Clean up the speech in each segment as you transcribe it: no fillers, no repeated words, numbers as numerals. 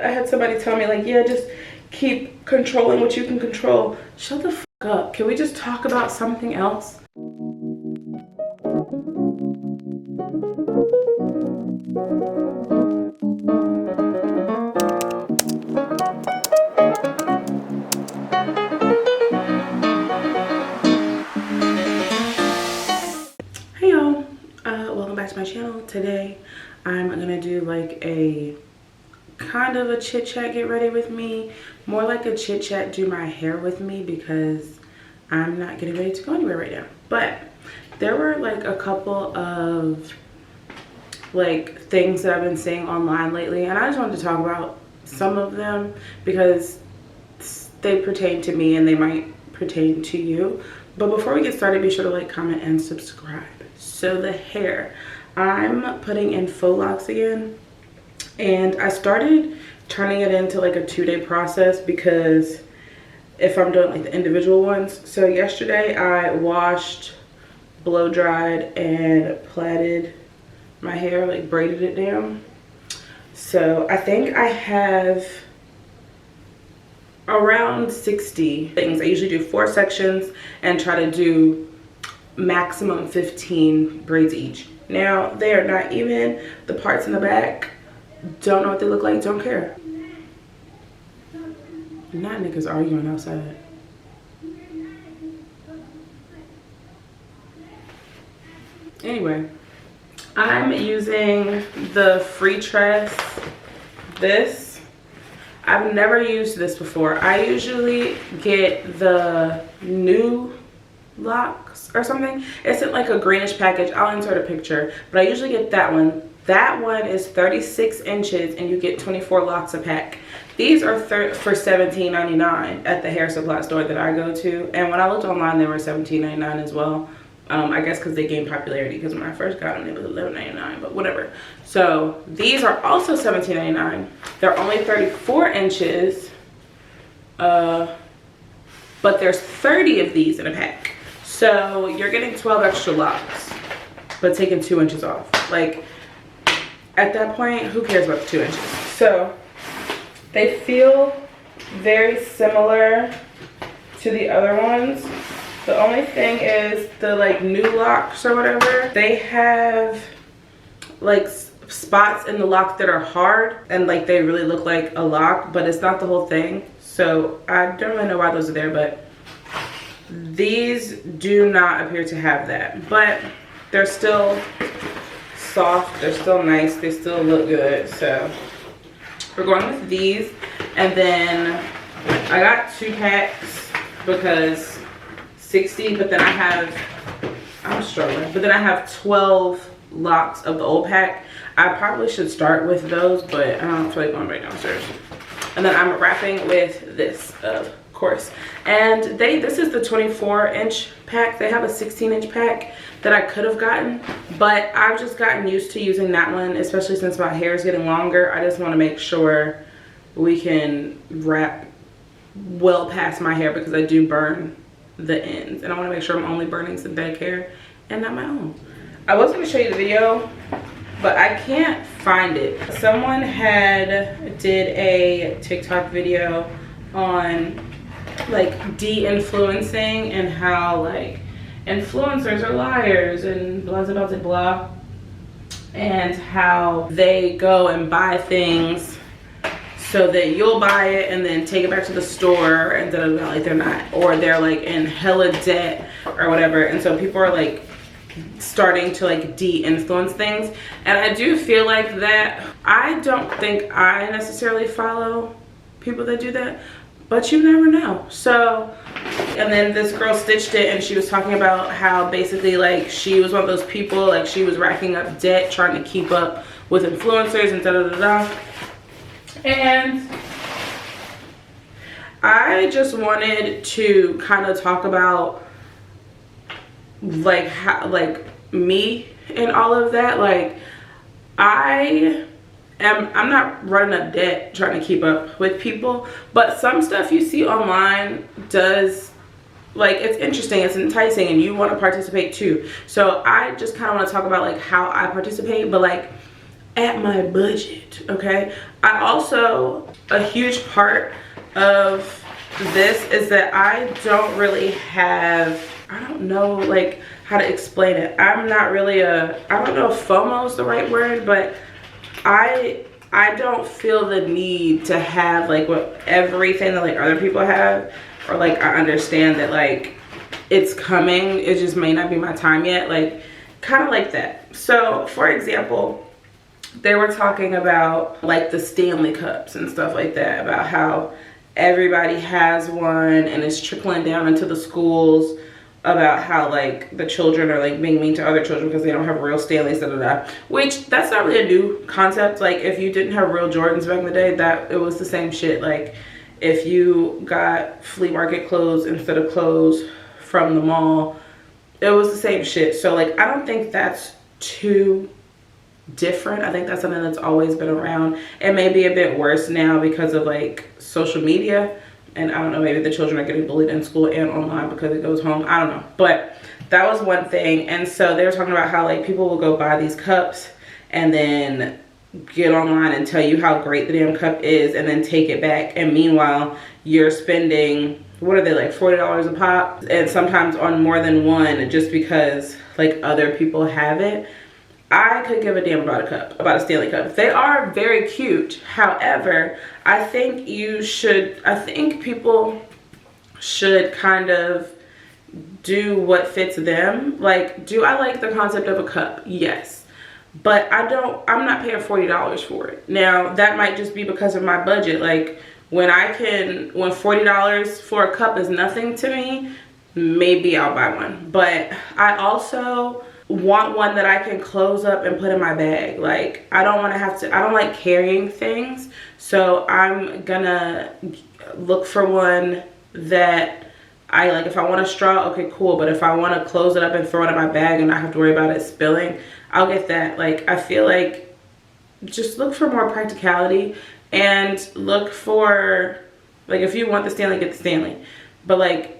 I had somebody tell me like, yeah, just keep controlling what you can control. Shut the f up. Can we just talk about something else? Hey y'all, welcome back to my channel. Today I'm gonna do like a kind of a chit chat, get ready with me, more like a chit chat, do my hair with me, because I'm not getting ready to go anywhere right now. But there were like a couple of like things that I've been seeing online lately, and I just wanted to talk about some of them because they pertain to me and they might pertain to you. But before we get started, be sure to like, comment, and subscribe. So the hair, I'm putting in faux locks again, and I started turning it into like a 2-day process because if I'm doing like the individual ones. So yesterday I washed, blow dried, and plaited my hair, like braided it down. So I think I have around 60 things. I usually do 4 sections and try to do maximum 15 braids each. Now they are not even, the parts in the back, don't know what they look like, don't care. Not niggas arguing outside. Anyway, I'm using the Free Tress. This, I've never used this before. I usually get the new locks or something. It's in like a greenish package. I'll insert a picture, but I usually get that one. That one is 36 inches and you get 24 locks a pack. These are for $17.99 at the hair supply store that I go to, and when I looked online they were $17.99 as well. I guess because they gained popularity, because when I first got them it was $11.99, but whatever. So these are also $17.99. They're only 34 inches, but there's 30 of these in a pack. So you're getting 12 extra locks, but taking 2 inches off. Like, at that point, who cares about the 2 inches? So they feel very similar to the other ones. The only thing is the like new locks or whatever, they have like spots in the lock that are hard and like they really look like a lock, but it's not the whole thing. So I don't really know why those are there, but these do not appear to have that. But they're still soft, they're still nice, they still look good. So we're going with these. And then I got 2 packs because 60, but then I have, I'm struggling, but then I have 12 locks of the old pack. I probably should start with those, but I don't feel like going right downstairs. And then I'm wrapping with this, of course. And this is the 24-inch pack. They have a 16-inch pack that I could have gotten, but I've just gotten used to using that one, especially since my hair is getting longer. I just want to make sure we can wrap well past my hair because I do burn the ends, and I want to make sure I'm only burning synthetic hair and not my own. I was going to show you the video, but I can't find it. Someone did a TikTok video on like de-influencing and how like influencers are liars and blah blah blah blah, and how they go and buy things so that you'll buy it and then take it back to the store and then like they're not, or they're like in hella debt or whatever. And so people are like starting to like de-influence things, and I do feel like that. I don't think I necessarily follow people that do that, but you never know. So, and then this girl stitched it and she was talking about how basically like she was one of those people, like she was racking up debt trying to keep up with influencers and da da da da. And I just wanted to kind of talk about like how, like me and all of that. Like I'm not running up debt trying to keep up with people, but some stuff you see online does, like, it's interesting, it's enticing, and you want to participate too. So I just kind of want to talk about like how I participate, but like at my budget, okay? I also, a huge part of this is that I don't really have, I don't know like how to explain it. I'm not really I don't know if FOMO is the right word, but I don't feel the need to have like what everything that like other people have, or like I understand that like it's coming, it just may not be my time yet, like kind of like that. So for example, they were talking about like the Stanley Cups and stuff like that, about how everybody has one and it's trickling down into the schools, about how like the children are like being mean to other children because they don't have real Stanleys, which that's not really a new concept. Like if you didn't have real Jordans back in the day, that it was the same shit. Like if you got flea market clothes instead of clothes from the mall, it was the same shit. So like I don't think that's too different. I think that's something that's always been around. It may be a bit worse now because of like social media, and I don't know, maybe the children are getting bullied in school and online because it goes home, I don't know. But that was one thing. And so they were talking about how like people will go buy these cups and then get online and tell you how great the damn cup is and then take it back, and meanwhile you're spending, what are they, like $40 a pop, and sometimes on more than one, just because like other people have it. I could give a damn about a cup, about a Stanley Cup. They are very cute. However, I think people should kind of do what fits them. Like, do I like the concept of a cup? Yes. But I'm not paying $40 for it. Now, that might just be because of my budget. Like, when $40 for a cup is nothing to me, maybe I'll buy one. But I also want one that I can close up and put in my bag. Like I don't like carrying things, so I'm gonna look for one that I like. If I want a straw, okay, cool, but if I want to close it up and throw it in my bag and not have to worry about it spilling, I'll get that. Like I feel like just look for more practicality, and look for, like, if you want the Stanley, get the Stanley, but like,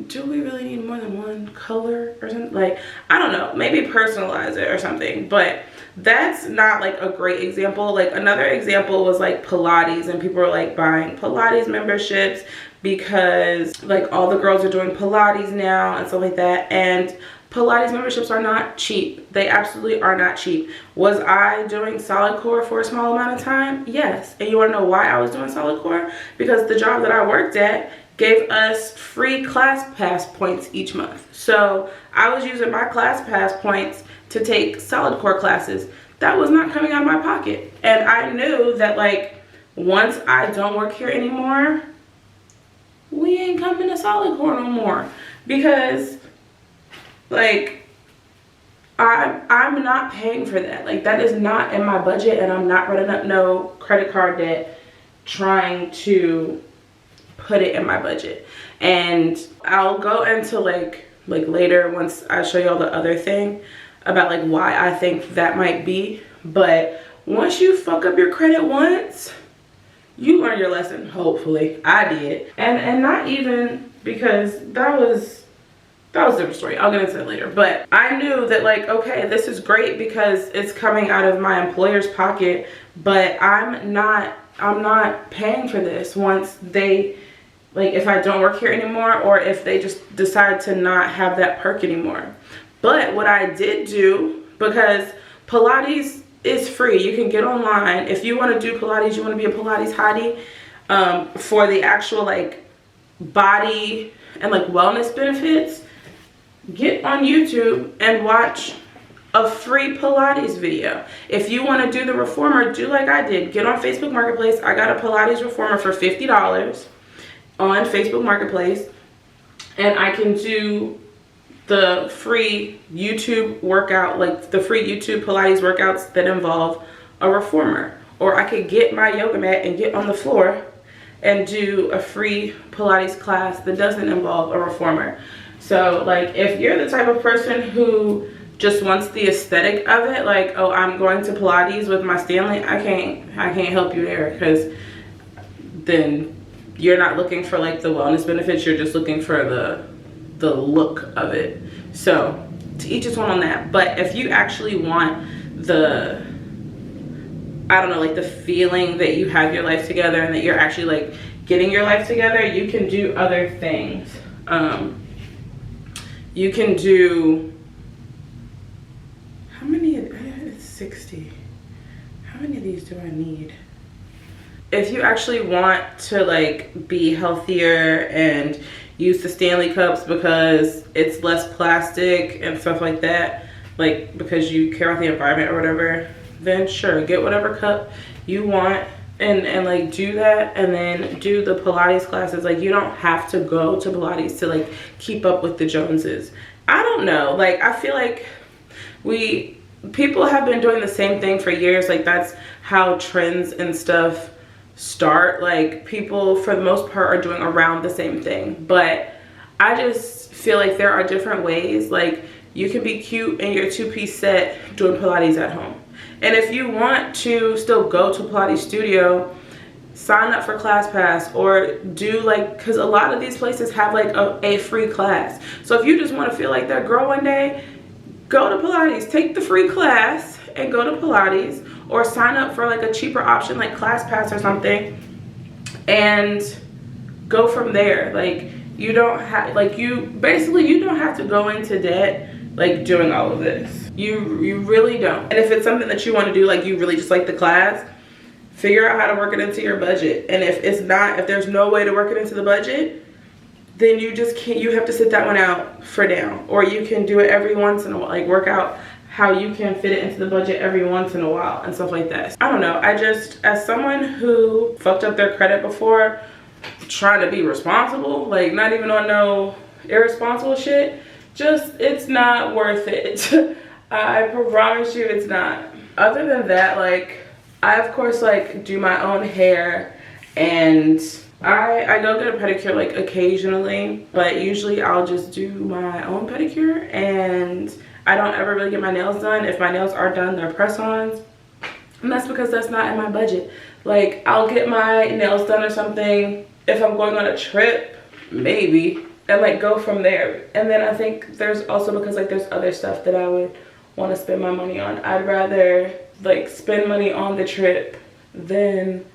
do we really need more than one color or something? Like, I don't know, maybe personalize it or something. But that's not like a great example. Like another example was like Pilates, and people were like buying Pilates memberships because like all the girls are doing Pilates now and stuff like that. And Pilates memberships are not cheap. They absolutely are not cheap. Was I doing solid core for a small amount of time? Yes. And you want to know why I was doing solid core? Because the job that I worked at gave us free class pass points each month. So I was using my class pass points to take solid core classes. That was not coming out of my pocket. And I knew that like once I don't work here anymore, we ain't coming to solid core no more. Because like I'm not paying for that. Like that is not in my budget, and I'm not running up no credit card debt trying to put it in my budget. And I'll go into like later once I show y'all the other thing about like why I think that might be. But once you fuck up your credit once, you learn your lesson. Hopefully I did. And not even, because that was a different story. I'll get into it later. But I knew that like, okay, this is great because it's coming out of my employer's pocket, but I'm not paying for this once they, like, if I don't work here anymore, or if they just decide to not have that perk anymore. But what I did do, because Pilates is free, you can get online. If you want to do Pilates, you want to be a Pilates hottie, for the actual like body and like wellness benefits, get on YouTube and watch a free Pilates video. If you want to do the reformer, do like I did. Get on Facebook Marketplace. I got a Pilates reformer for $50 on Facebook Marketplace, and I can do the free YouTube workout, like the free YouTube Pilates workouts that involve a reformer. Or I could get my yoga mat and get on the floor and do a free Pilates class that doesn't involve a reformer. So like if you're the type of person who just wants the aesthetic of it, like, oh, I'm going to Pilates with my Stanley, I can't help you there, because then you're not looking for like the wellness benefits, you're just looking for the look of it. So to each his own on that. But if you actually want the, I don't know, like the feeling that you have your life together and that you're actually like getting your life together, you can do other things. You can do, how many, it's 60. How many of these do I need? If you actually want to like be healthier and use the Stanley cups because it's less plastic and stuff like that, like because you care about the environment or whatever, then sure, get whatever cup you want and like do that, and then do the Pilates classes. Like, you don't have to go to Pilates to like keep up with the Joneses. I don't know, like I feel like people have been doing the same thing for years. Like, that's how trends and stuff start. Like, people for the most part are doing around the same thing, but I just feel like there are different ways. Like, you can be cute in your two-piece set doing Pilates at home, and if you want to still go to Pilates studio, sign up for ClassPass, or do like, because a lot of these places have like a free class. So if you just want to feel like that girl one day, go to Pilates, take the free class and go to Pilates, or sign up for like a cheaper option like ClassPass or something and go from there. Like, you don't have, like, you don't have to go into debt like doing all of this. You really don't. And if it's something that you want to do, like you really just like the class, figure out how to work it into your budget. And if there's no way to work it into the budget, then you just can't, you have to sit that one out for now. Or you can do it every once in a while, like work out how you can fit it into the budget every once in a while and stuff like that. I don't know, I just, as someone who fucked up their credit before trying to be responsible, like not even on no irresponsible shit, just, it's not worth it. I promise you it's not. Other than that, like, I of course like do my own hair, and I go get a pedicure like occasionally, but usually I'll just do my own pedicure, and I don't ever really get my nails done. If my nails are done, they're press-ons, and that's because that's not in my budget. Like, I'll get my nails done or something if I'm going on a trip, maybe, and like go from there. And then I think there's also, because like there's other stuff that I would want to spend my money on. I'd rather like spend money on the trip than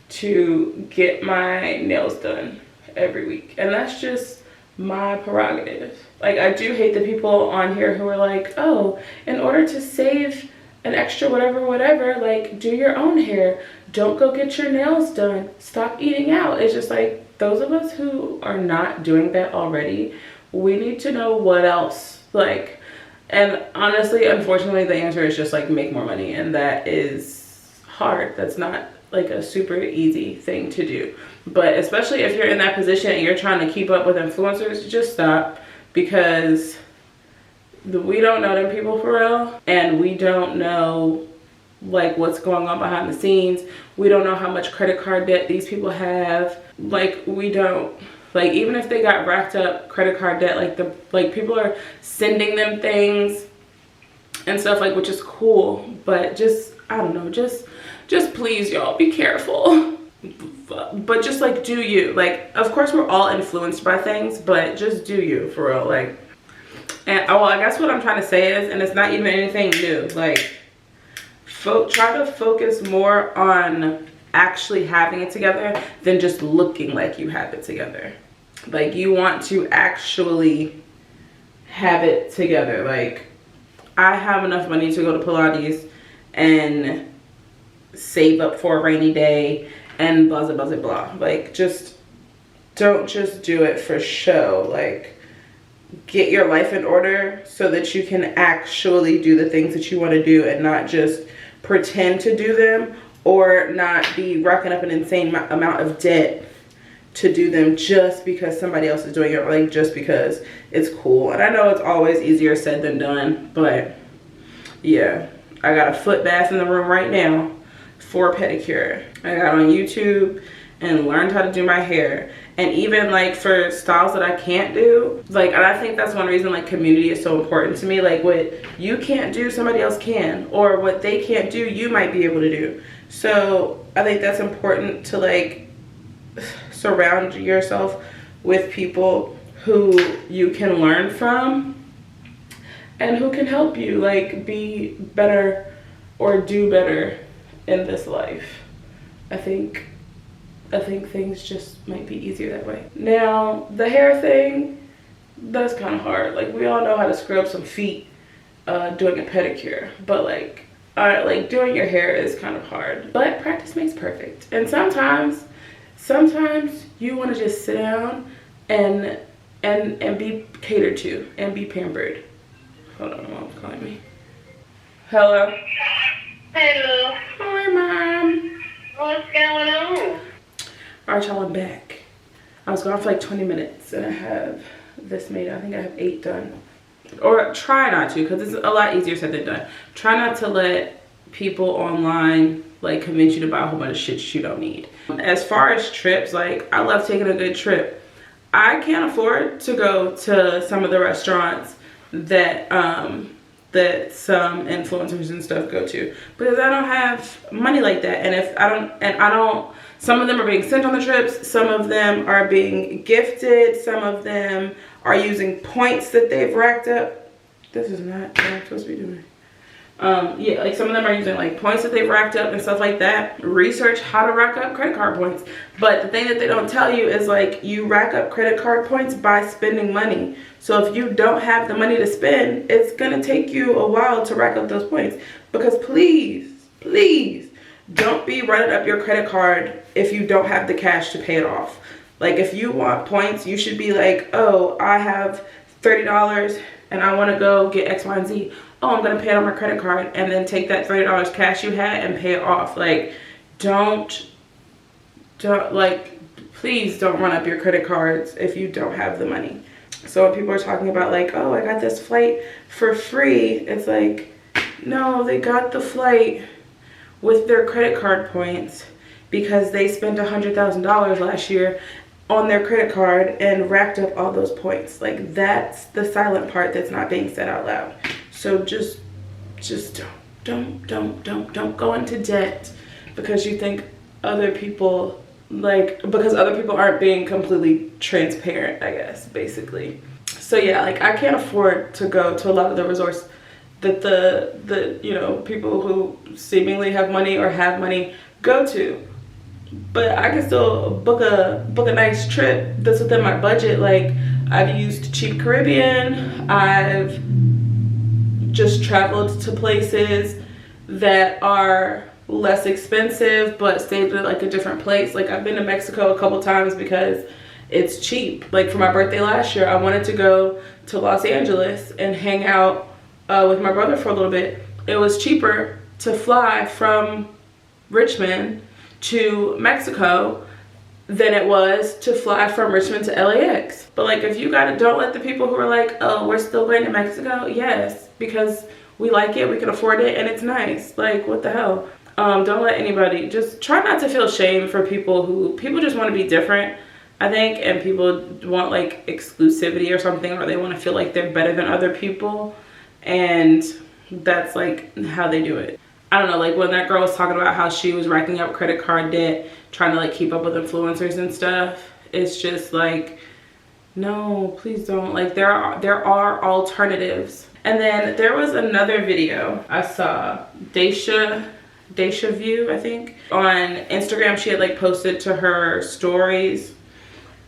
to get my nails done every week. And that's just my prerogative. Like, I do hate the people on here who are like, oh, in order to save an extra whatever, like, do your own hair, don't go get your nails done, stop eating out. It's just like, those of us who are not doing that already, we need to know what else. Like, and honestly, unfortunately, the answer is just like make more money, and that is hard. That's not like a super easy thing to do. But especially if you're in that position and you're trying to keep up with influencers, just stop, because we don't know them people for real, and we don't know like what's going on behind the scenes. We don't know how much credit card debt these people have. Like, we don't. Like, even if they got racked up credit card debt, like people are sending them things and stuff, like, which is cool. But just, I don't know, just please, y'all, be careful. But just like, do you. Like, of course we're all influenced by things, but just do you, for real. Like, and well, I guess what I'm trying to say is, and it's not even anything new, like, try to focus more on actually having it together than just looking like you have it together. Like, you want to actually have it together. Like, I have enough money to go to Pilates and save up for a rainy day and blah blah blah blah. Like, just don't just do it for show. Like, get your life in order so that you can actually do the things that you want to do, and not just pretend to do them, or not be racking up an insane amount of debt to do them just because somebody else is doing it, or like just because it's cool. And I know it's always easier said than done, but yeah, I got a foot bath in the room right now for a pedicure. I got on YouTube and learned how to do my hair. And even like for styles that I can't do, like, and I think that's one reason like community is so important to me. Like, what you can't do, somebody else can, or what they can't do, you might be able to do. So I think that's important, to like surround yourself with people who you can learn from and who can help you like be better or do better in this life. I think things just might be easier that way. Now, the hair thing, that's kind of hard. Like, we all know how to scrub some feet doing a pedicure, but like doing your hair is kind of hard. But practice makes perfect. And sometimes you want to just sit down and be catered to and be pampered. Hold on, my mom's calling me. Hello. Hello. Hi, Mom. What's going on? Alright, y'all, I'm back. I was gone for like 20 minutes and I have this made. I think I have 8 done. Or try not to, because it's a lot easier said than done. Try not to let people online like convince you to buy a whole bunch of shit you don't need. As far as trips, like, I love taking a good trip. I can't afford to go to some of the restaurants that that some influencers and stuff go to, because I don't have money like that. And if I don't, some of them are being sent on the trips, some of them are being gifted, some of them are using points that they've racked up. This is not what I'm supposed to be doing. Yeah, like some of them are using like points that they've racked up and stuff like that. Research how to rack up credit card points. But the thing that they don't tell you is like, you rack up credit card points by spending money. So if you don't have the money to spend, it's gonna take you a while to rack up those points. Because please don't be running up your credit card if you don't have the cash to pay it off. Like, if you want points, you should be like, oh, I have $30 and I want to go get X, Y, and Z. Oh, I'm going to pay it on my credit card, and then take that $30 cash you had and pay it off. Like, don't, like, please don't run up your credit cards if you don't have the money. So when people are talking about like, oh, I got this flight for free, it's like, no, they got the flight with their credit card points because they spent $100,000 last year on their credit card and racked up all those points. Like, that's the silent part that's not being said out loud. So just don't go into debt because you think other people, like, because other people aren't being completely transparent, I guess, basically. So yeah, like, I can't afford to go to a lot of the resorts that the you know, people who seemingly have money or have money go to. But I can still book a nice trip that's within my budget. Like, I've used Cheap Caribbean. I've just traveled to places that are less expensive but stayed at like a different place. Like, I've been to Mexico a couple times because it's cheap. Like, for my birthday last year, I wanted to go to Los Angeles and hang out with my brother for a little bit. It was cheaper to fly from Richmond to Mexico than it was to fly from Richmond to LAX. But like, if you don't let the people who are like, oh, we're still going to Mexico, yes, because we like it, we can afford it, and it's nice. Like, what the hell? Don't let anybody, just try not to feel shame for people just want to be different, I think, and people want like exclusivity or something, or they want to feel like they're better than other people, and that's like how they do it. I don't know, like when that girl was talking about how she was racking up credit card debt, trying to like keep up with influencers and stuff, it's just like, no, please don't. Like, there are alternatives. And then there was another video I saw, Daisha View, I think, on Instagram. She had like posted to her stories,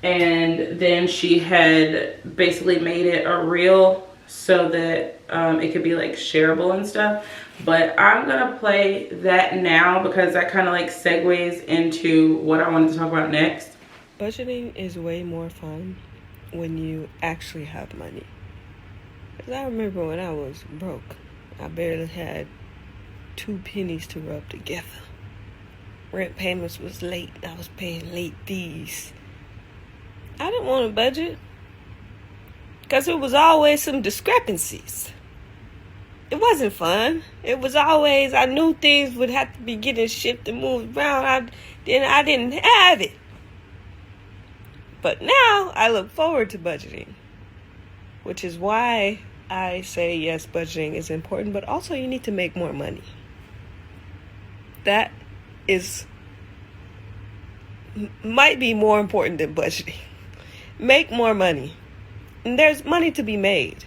and then she had basically made it a reel so that it could be like shareable and stuff. But I'm gonna play that now because that kind of like segues into what I wanted to talk about next. Budgeting is way more fun when you actually have money. Because I remember when I was broke, I barely had 2 pennies to rub together. Rent payments was late. I was paying late fees. I didn't want to budget because it was always some discrepancies. It wasn't fun. It was always, I knew things would have to be getting shipped and moved around. I didn't have it. But now I look forward to budgeting, which is why I say yes, budgeting is important, but also you need to make more money. That might be more important than budgeting. Make more money. And there's money to be made.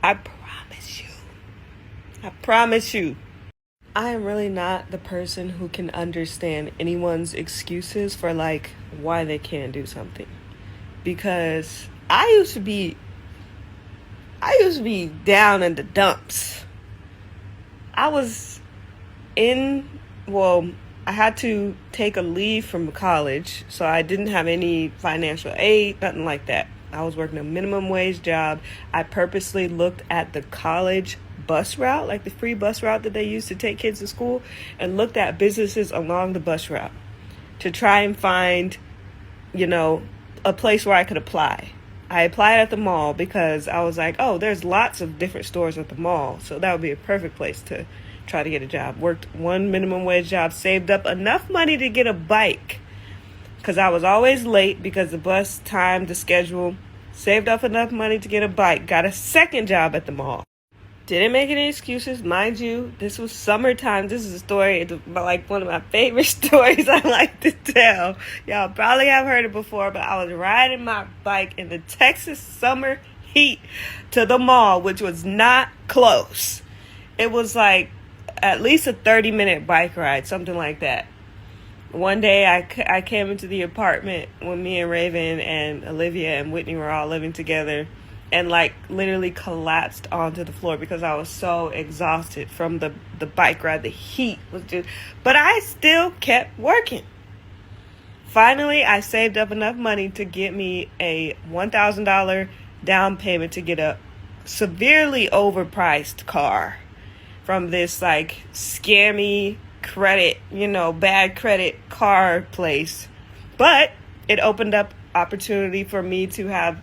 I promise you. I am really not the person who can understand anyone's excuses for like why they can't do something. Because I used to be down in the dumps. I was I had to take a leave from college, so I didn't have any financial aid, nothing like that. I was working a minimum wage job. I purposely looked at the college bus route, like the free bus route that they use to take kids to school, and looked at businesses along the bus route to try and find, a place where I could apply. I applied at the mall because I was like, oh, there's lots of different stores at the mall, so that would be a perfect place to try to get a job. Worked one minimum wage job, saved up enough money to get a bike because I was always late because the bus timed the schedule. Saved up enough money to get a bike, got a second job at the mall. Didn't make any excuses, mind you. This was summertime. This is a story. It's like one of my favorite stories I like to tell. Y'all probably have heard it before, but I was riding my bike in the Texas summer heat to the mall, which was not close. It was like at least a 30-minute bike ride, something like that. One day I came into the apartment when me and Raven and Olivia and Whitney were all living together, and like literally collapsed onto the floor because I was so exhausted from the bike ride. The heat was just, but I still kept working. Finally, I saved up enough money to get me a $1,000 down payment to get a severely overpriced car from this like scammy credit, bad credit car place. But it opened up opportunity for me to have,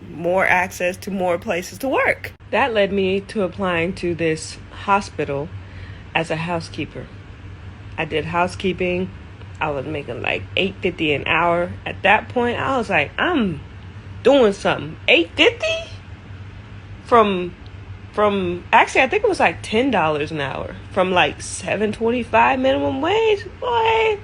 more access to more places to work. That led me to applying to this hospital as a housekeeper. I did housekeeping. I was making like $8.50 an hour. At that point, I was like, I'm doing something. $8.50 from actually I think it was like $10 an hour from like $7.25 minimum wage. Boy,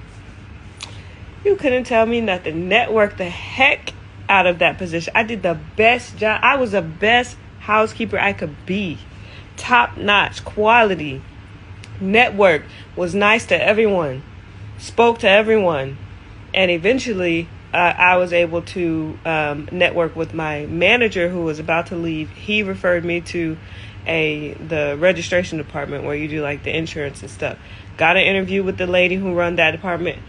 you couldn't tell me nothing. Network the heck out of that position. I did the best job. I was the best housekeeper I could be. Top notch quality. Network, was nice to everyone, spoke to everyone, and eventually I was able to network with my manager who was about to leave. He referred me to the registration department where you do like the insurance and stuff. Got an interview with the lady who run that department.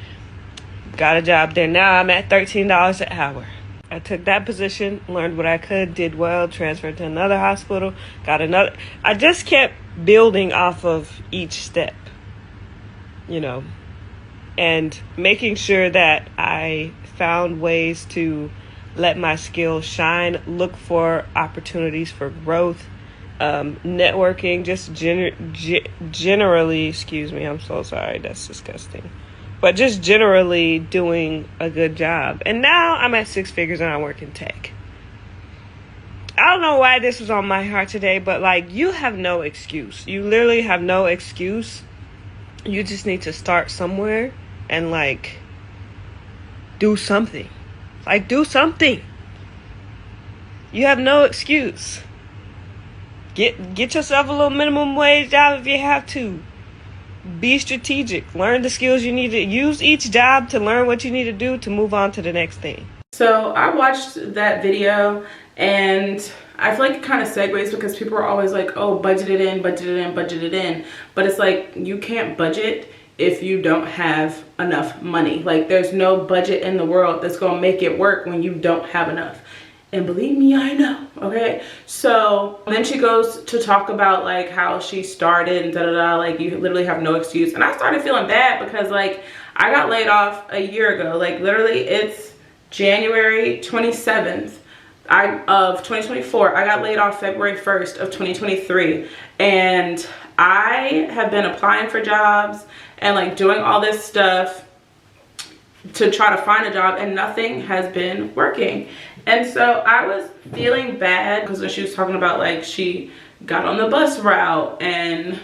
Got a job there. Now I'm at $13 an hour. I took that position, learned what I could, did well, transferred to another hospital, got another. I just kept building off of each step, and making sure that I found ways to let my skills shine, look for opportunities for growth, networking, just generally, excuse me, I'm so sorry, that's disgusting. But just generally doing a good job. And now I'm at 6 figures and I work in tech. I don't know why this was on my heart today, but like, you have no excuse. You literally have no excuse. You just need to start somewhere and like do something. Like, do something. You have no excuse. Get yourself a little minimum wage job if you have to. Be strategic. Learn the skills you need to use each job to learn what you need to do to move on to the next thing. So I watched that video and I feel like it kind of segues because people are always like, oh, budget it in, budget it in, budget it in. But it's like, you can't budget if you don't have enough money. Like, there's no budget in the world that's gonna make it work when you don't have enough. And believe me, I know, okay? So then she goes to talk about like how she started and like you literally have no excuse. And I started feeling bad because like I got laid off a year ago. Like literally it's January 27th of 2024. I got laid off February 1st of 2023. And I have been applying for jobs and like doing all this stuff to try to find a job, and nothing has been working. And so I was feeling bad because when she was talking about like she got on the bus route and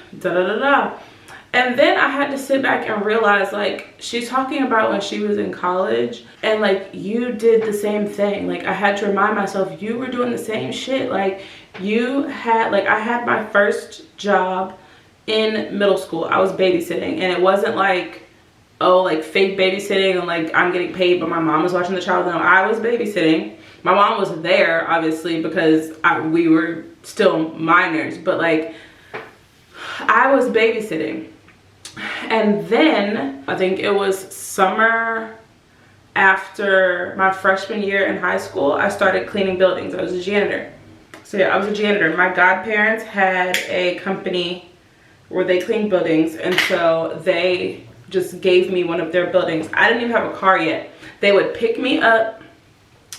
and then I had to sit back and realize like she's talking about when she was in college, and like you did the same thing. Like I had to remind myself, you were doing the same shit. Like you had, like I had my first job in middle school, I was babysitting, and it wasn't like, oh, like fake babysitting and like I'm getting paid but my mom was watching the child. No, I was babysitting. My mom was there obviously because we were still minors, but like I was babysitting. And then I think it was summer after my freshman year in high school, I started cleaning buildings. I was a janitor. So yeah, I was a janitor. My godparents had a company where they cleaned buildings, and so they just gave me one of their buildings. I didn't even have a car yet. They would pick me up,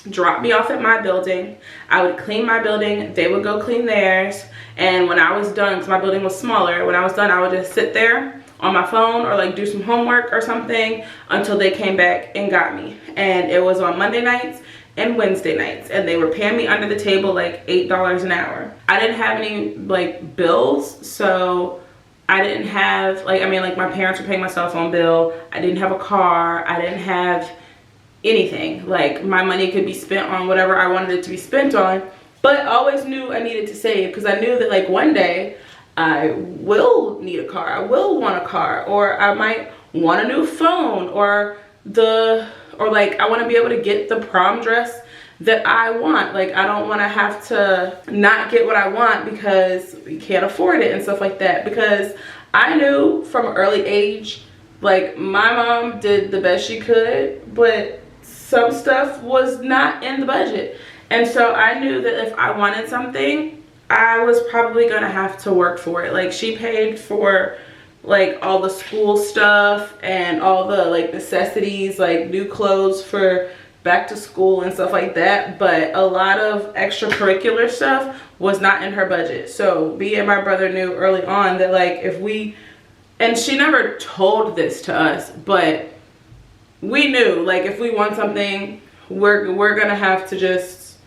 drop me off at my building. I would clean my building. They would go clean theirs. And when I was done, because my building was smaller, when I was done, I would just sit there on my phone or like do some homework or something until they came back and got me. And it was on Monday nights and Wednesday nights, and they were paying me under the table like $8 an hour. I didn't have any like bills, so I didn't have like, I mean, like my parents were paying my cell phone bill. I didn't have a car. I didn't have anything. Like my money could be spent on whatever I wanted it to be spent on, but I always knew I needed to save, because I knew that like one day I will need a car. I will want a car, or I might want a new phone, or like I want to be able to get the prom dress that I want. Like I don't want to have to not get what I want because we can't afford it and stuff like that. Because I knew from an early age, like my mom did the best she could, but some stuff was not in the budget. And so I knew that if I wanted something, I was probably gonna have to work for it. Like she paid for like all the school stuff and all the like necessities, like new clothes for back to school and stuff like that, but a lot of extracurricular stuff was not in her budget. So me and my brother knew early on that like if we, and she never told this to us, but we knew like if we want something, we're gonna have to just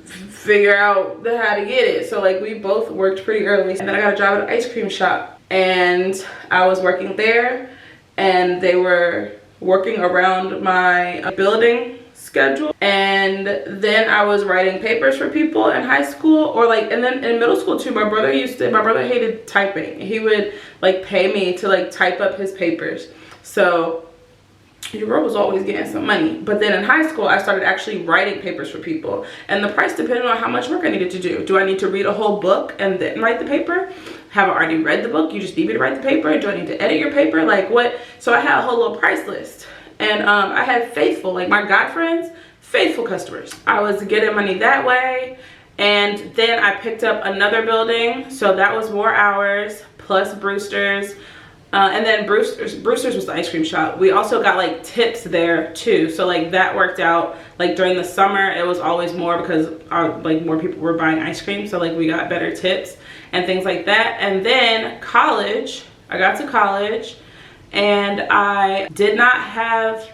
figure out how to get it. So like we both worked pretty early, and then I got a job at an ice cream shop, and I was working there, and they were working around my building schedule. And then I was writing papers for people in high school, or like, and then in middle school too. My brother hated typing. He would like pay me to like type up his papers. So your girl was always getting some money. But then in high school, I started actually writing papers for people, and the price depended on how much work I needed to do. Do I need to read a whole book and then write the paper? Have I already read the book? You just need me to write the paper? Do I need to edit your paper? Like what? So I had a whole little price list. And I had faithful, like my god friends, faithful customers. I was getting money that way. And then I picked up another building, so that was more hours plus Brewster's. And then Brewster's was the ice cream shop. We also got like tips there too, so like that worked out. Like during the summer, it was always more because like more people were buying ice cream, so like we got better tips and things like that. And then college, I got to college, and I did not have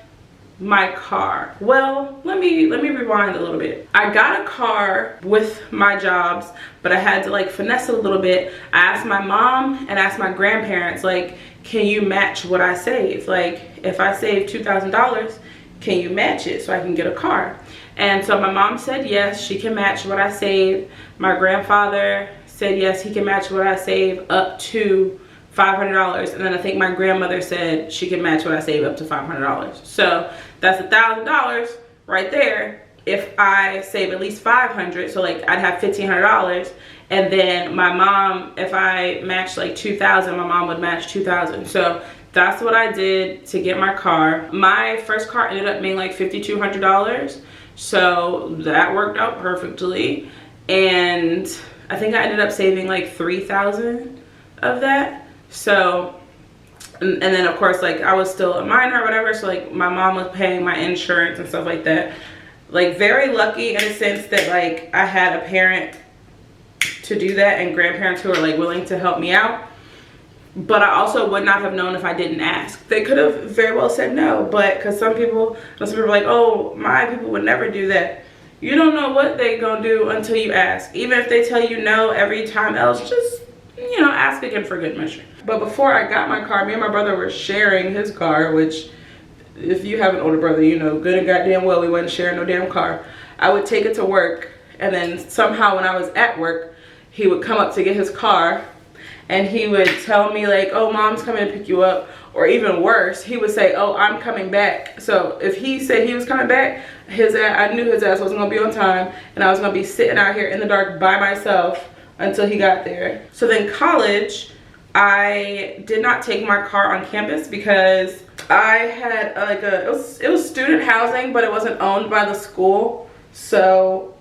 my car. Well, let me rewind a little bit. I got a car with my jobs, but I had to like finesse it a little bit. I asked my mom and asked my grandparents, like, can you match what I save? Like if I save $2,000, can you match it so I can get a car? And so my mom said yes, she can match what I save. My grandfather said yes, he can match what I save up to $500, and then I think my grandmother said she can match what I save up to $500. So that's $1,000 right there if I save at least $500. So like I'd have $1,500, and then my mom, if I matched like $2,000, my mom would match $2,000. So that's what I did to get my car. My first car ended up being like $5,200, so that worked out perfectly. And I think I ended up saving like $3,000 of that. So, and then of course, like I was still a minor or whatever, so like my mom was paying my insurance and stuff like that. Like very lucky in a sense that like I had a parent to do that and grandparents who were like willing to help me out. But I also would not have known if I didn't ask. They could have very well said no, but because some people are like, oh, my people would never do that. You don't know what they gonna do until you ask. Even if they tell you no every time else, just, you know, ask again for good measure. But before I got my car, me and my brother were sharing his car, which if you have an older brother, you know good and goddamn well we wasn't sharing no damn car. I would take it to work, and then somehow when I was at work, he would come up to get his car, and he would tell me like, oh, mom's coming to pick you up, or even worse, he would say, oh, I'm coming back. So if he said he was coming back, I knew his ass wasn't gonna be on time, and I was gonna be sitting out here in the dark by myself until he got there. So then college, I did not take my car on campus because I had like it was student housing, but it wasn't owned by the school. So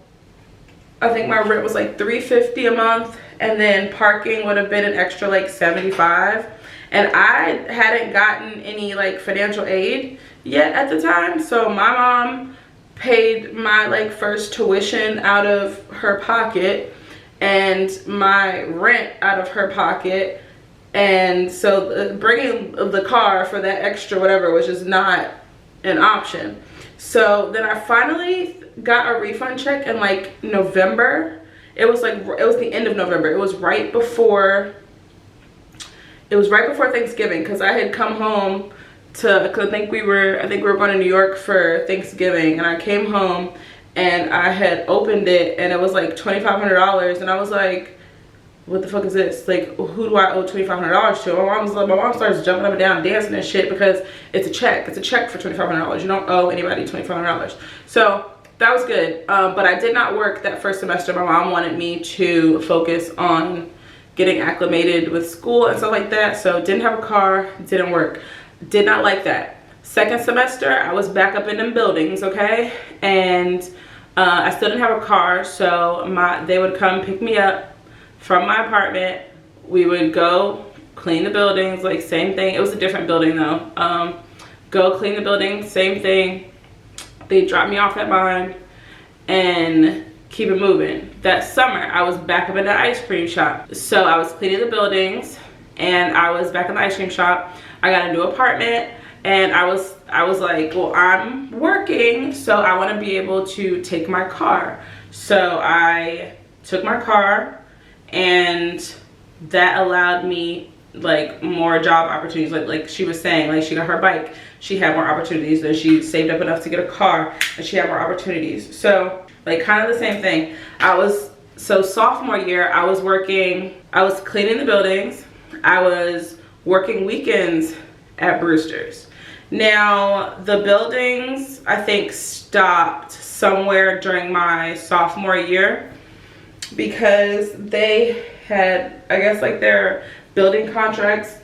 I think my rent was like $350 a month, and then parking would have been an extra like $75. And I hadn't gotten any like financial aid yet at the time, so my mom paid my like first tuition out of her pocket and my rent out of her pocket. And so bringing the car for that extra whatever was just not an option. So then I finally got a refund check in like November. It was the end of November. It was right before Thanksgiving, because I had come home cause I think we were going to New York for Thanksgiving, and I came home and I had opened it and it was like $2,500, and I was like, what the fuck is this? Like, who do I owe $2,500 to? My mom starts jumping up and down, dancing and shit, because it's a check. It's a check for $2,500. You don't owe anybody $2,500. So that was good. But I did not work that first semester. My mom wanted me to focus on getting acclimated with school and stuff like that. So didn't have a car, didn't work. Did not like that. Second semester, I was back up in them buildings, okay? And I still didn't have a car, so they would come pick me up from my apartment. We would go clean the buildings, like same thing. It was a different building though. Go clean the building, same thing. They dropped me off at mine and keep it moving. That summer, I was back up in the ice cream shop. So I was cleaning the buildings and I was back in the ice cream shop. I got a new apartment, and I was like, well, I'm working, so I want to be able to take my car. So I took my car, and that allowed me like more job opportunities. Like she was saying, like she got her bike, she had more opportunities. Then she saved up enough to get a car, and she had more opportunities. So like kind of the same thing. So sophomore year, I was cleaning the buildings. I was working weekends at Brewster's. Now the buildings, I think, stopped somewhere during my sophomore year because they had, I guess, like their building contracts,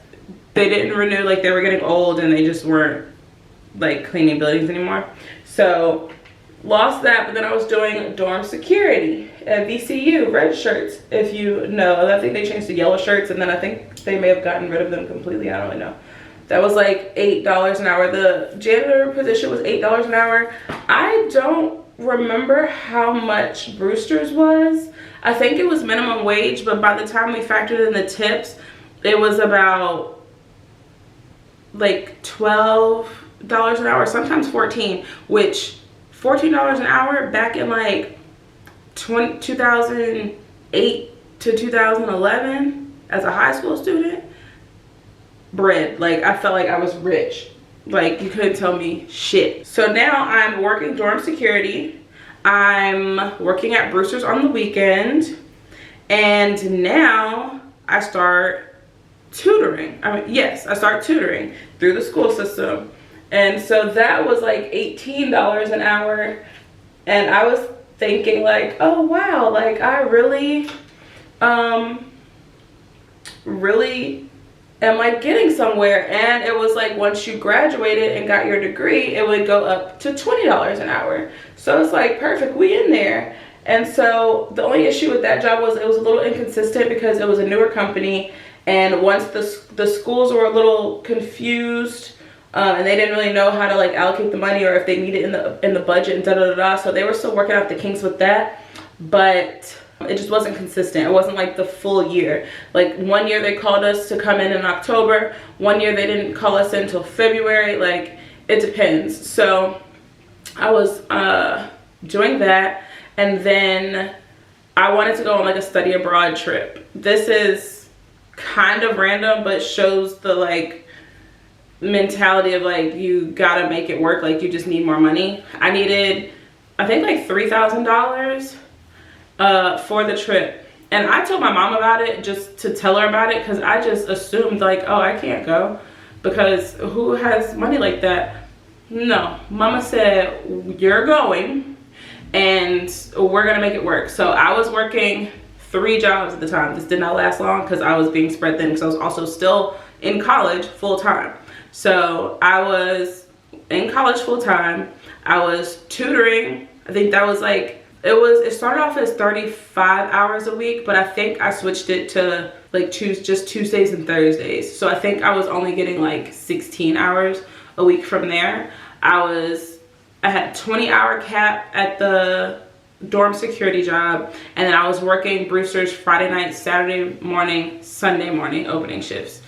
they didn't renew, like they were getting old and they just weren't like cleaning buildings anymore. So lost that, but then I was doing dorm security at VCU, red shirts, if you know. I think they changed to yellow shirts, and then I think they may have gotten rid of them completely. I don't really know. That was like $8 an hour. The janitor position was $8 an hour. I don't remember how much Brewster's was. I think it was minimum wage, but by the time we factored in the tips, it was about like $12 an hour, sometimes $14, which $14 an hour back in like 2008 to 2011 as a high school student, bread. Like I felt like I was rich. Like you couldn't tell me shit. So now I'm working dorm security. I'm working at Brewster's on the weekend, and now I start tutoring. I start tutoring through the school system. And so that was like $18 an hour, and I was thinking like, oh wow, like I really am like getting somewhere. And it was like once you graduated and got your degree, it would go up to $20 an hour. So it's like perfect, we in there. And so the only issue with that job was it was a little inconsistent because it was a newer company, and once the schools were a little confused, and they didn't really know how to like allocate the money or if they need it in the budget and da-da-da-da. So they were still working out the kinks with that, but it just wasn't consistent. It wasn't like the full year. Like one year they called us to come in October. One year they didn't call us in until February. Like it depends. So I was doing that, and then I wanted to go on like a study abroad trip. This is kind of random, but shows the like mentality of like you gotta make it work. Like you just need more money. I needed, I think, like $3,000 for the trip, And I told my mom about it just to tell her about it, because I just assumed like, oh, I can't go because who has money like that? No, mama said, you're going and we're gonna make it work. So I was working 3 jobs at the time. This did not last long because I was being spread thin, because I was also still in college full time. So I was in college full time. I was tutoring. I think that was like, it started off as 35 hours a week, but I think I switched it to like just Tuesdays and Thursdays. So I think I was only getting like 16 hours a week from there. I had 20-hour cap at the dorm security job, and then I was working Brewster's Friday night, Saturday morning, Sunday morning opening shifts.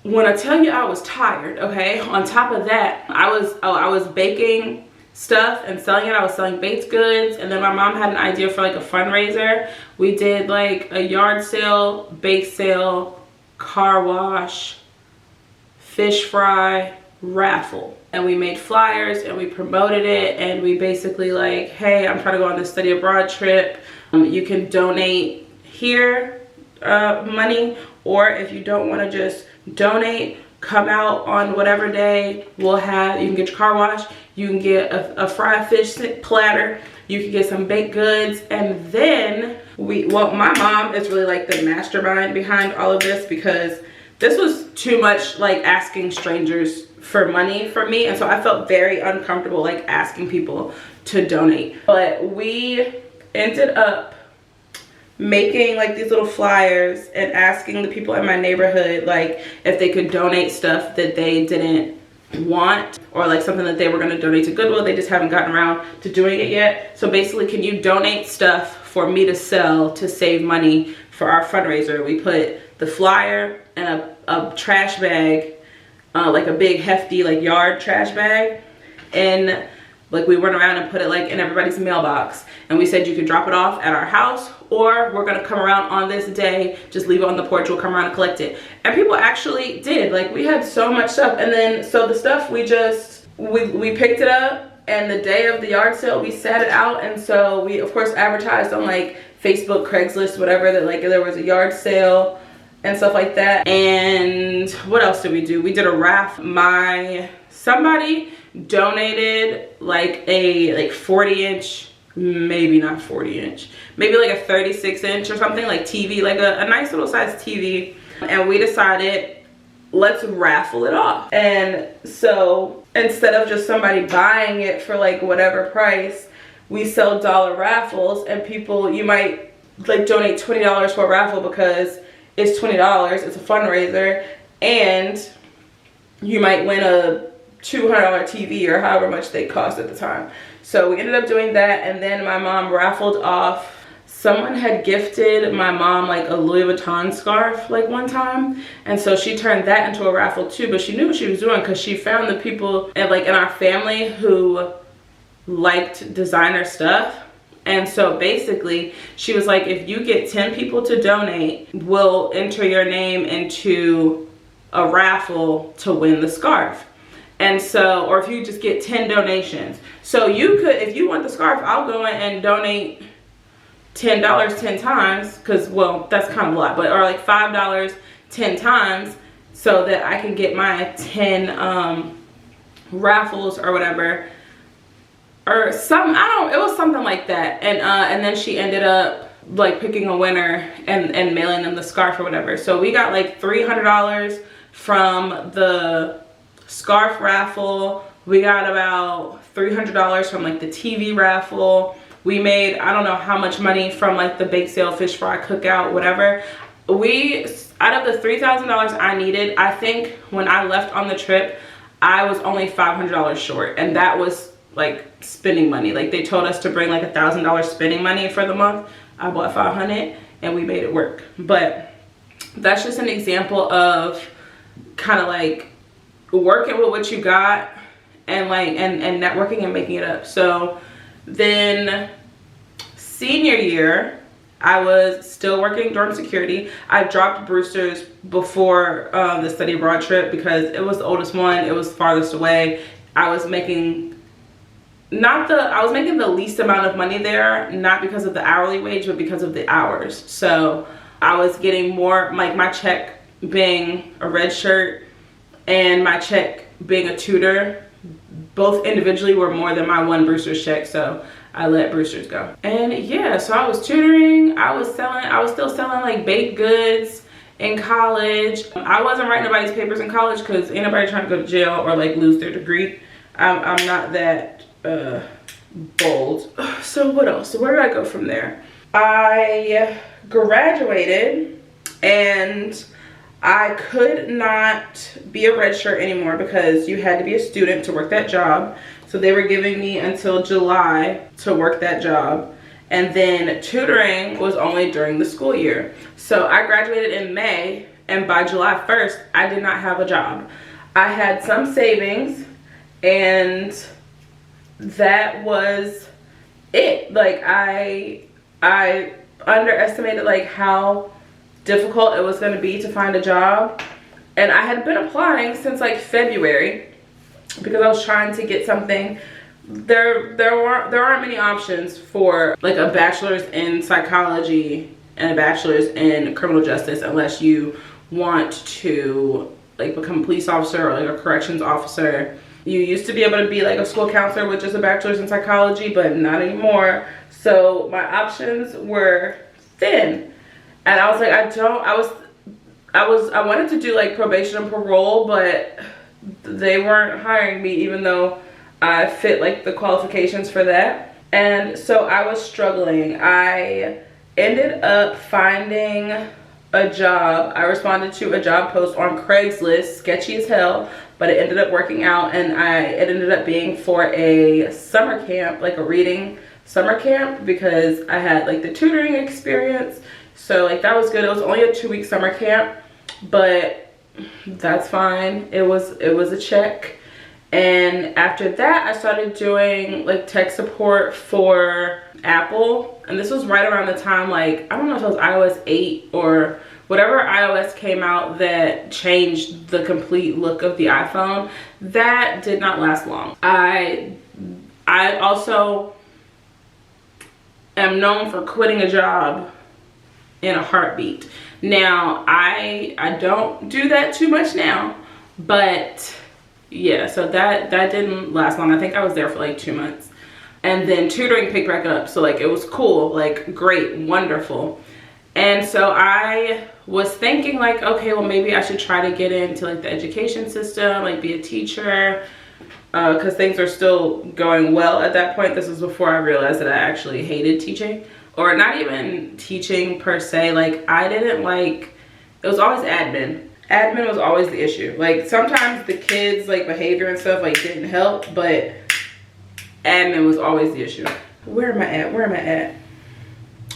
When I tell you I was tired, okay, on top of that, I was baking stuff and selling it. I was selling baked goods, and then my mom had an idea for like a fundraiser. We did like a yard sale, bake sale, car wash, fish fry, raffle, and we made flyers and we promoted it, and we basically like, hey, I'm trying to go on this study abroad trip. You can donate here money, or if you don't want to just donate, come out on whatever day. You can get your car wash, you can get a fried fish platter, you can get some baked goods. And then my mom is really like the mastermind behind all of this, because this was too much like asking strangers for money for me, and so I felt very uncomfortable like asking people to donate. But we ended up making like these little flyers and asking the people in my neighborhood like if they could donate stuff that they didn't want, or like something that they were going to donate to Goodwill. They just haven't gotten around to doing it yet. So basically, can you donate stuff for me to sell to save money for our fundraiser? We put the flyer in a trash bag, like a big hefty like yard trash bag, and like we went around and put it like in everybody's mailbox, and we said you could drop it off at our house, or we're gonna come around on this day, just leave it on the porch, we'll come around and collect it. And people actually did. Like, we had so much stuff. And then so the stuff we picked it up, and the day of the yard sale we sat it out. And so we of course advertised on like Facebook, Craigslist, whatever, that like there was a yard sale and stuff like that. And what else did we do? We did a raffle. Somebody donated like a 40-inch, maybe not 40-inch, maybe like a 36-inch or something, like TV, like a nice little size TV. And we decided, let's raffle it off. And so instead of just somebody buying it for like whatever price, we sell dollar raffles, and people, you might like donate $20 for a raffle because it's $20, it's a fundraiser, and you might win a $200 TV or however much they cost at the time. So we ended up doing that, and then my mom raffled off. Someone had gifted my mom like a Louis Vuitton scarf like one time, and so she turned that into a raffle too. But she knew what she was doing, because she found the people in our family who liked designer stuff. And so basically she was like, if you get 10 people to donate, we'll enter your name into a raffle to win the scarf. And so, or if you just get 10 donations. So you could, if you want the scarf, I'll go in and donate $10 10 times, because, well, that's kind of a lot, but, or like $5 10 times, so that I can get my 10 raffles or whatever, or it was something like that. And then she ended up like picking a winner and mailing them the scarf or whatever. So we got like $300 from the scarf raffle. We got about $300 from like the TV raffle. We made, I don't know how much money from like the bake sale, fish fry, cookout, whatever. Out of the $3,000 I needed, I think when I left on the trip, I was only $500 short. And that was like spending money. Like, they told us to bring like $1,000 spending money for the month. I bought 500 and we made it work. But that's just an example of kind of like working with what you got, and like and networking and making it up. So then senior year, I was still working dorm security. I dropped Brewster's before the study abroad trip because it was the oldest one, it was farthest away. I was making I was making the least amount of money there, not because of the hourly wage, but because of the hours. So I was getting more, like my check being a red shirt and my check being a tutor, both individually were more than my one Brewster's check, so I let Brewster's go. And yeah, so I was tutoring, I was still selling like baked goods in college. I wasn't writing nobody's papers in college because ain't nobody trying to go to jail or like lose their degree. I'm not that bold. So what else? So where did I go from there? I graduated and I could not be a red shirt anymore because you had to be a student to work that job. So they were giving me until July to work that job. And then tutoring was only during the school year. So I graduated in May, and by July 1st, I did not have a job. I had some savings, and that was it. Like I underestimated like how difficult it was going to be to find a job. And I had been applying since like February because I was trying to get something. There aren't many options for like a bachelor's in psychology and a bachelor's in criminal justice unless you want to like become a police officer or like a corrections officer. You used to be able to be like a school counselor with just a bachelor's in psychology, but not anymore. So my options were thin. And I was like, I wanted to do like probation and parole, but they weren't hiring me even though I fit like the qualifications for that. And so I was struggling. I ended up finding a job. I responded to a job post on Craigslist, sketchy as hell, but it ended up working out, and it ended up being for a summer camp, like a reading summer camp, because I had like the tutoring experience. So like that was good. It was only a 2-week summer camp, but that's fine. It was a check. And after that, I started doing like tech support for Apple. And this was right around the time, like, I don't know if it was iOS 8 or whatever iOS came out that changed the complete look of the iPhone. That did not last long. I also am known for quitting a job in a heartbeat. Now, I don't do that too much now, but yeah, so that didn't last long. I think I was there for like 2 months. And then tutoring picked back up. So like it was cool, like great, wonderful. And so I was thinking like, okay, well maybe I should try to get into like the education system, like be a teacher, because things are still going well at that point. This was before I realized that I actually hated teaching, or not even teaching per se. Like I didn't like, it was always admin. Admin was always the issue. Like sometimes the kids like behavior and stuff like didn't help, but admin was always the issue. Where am I at?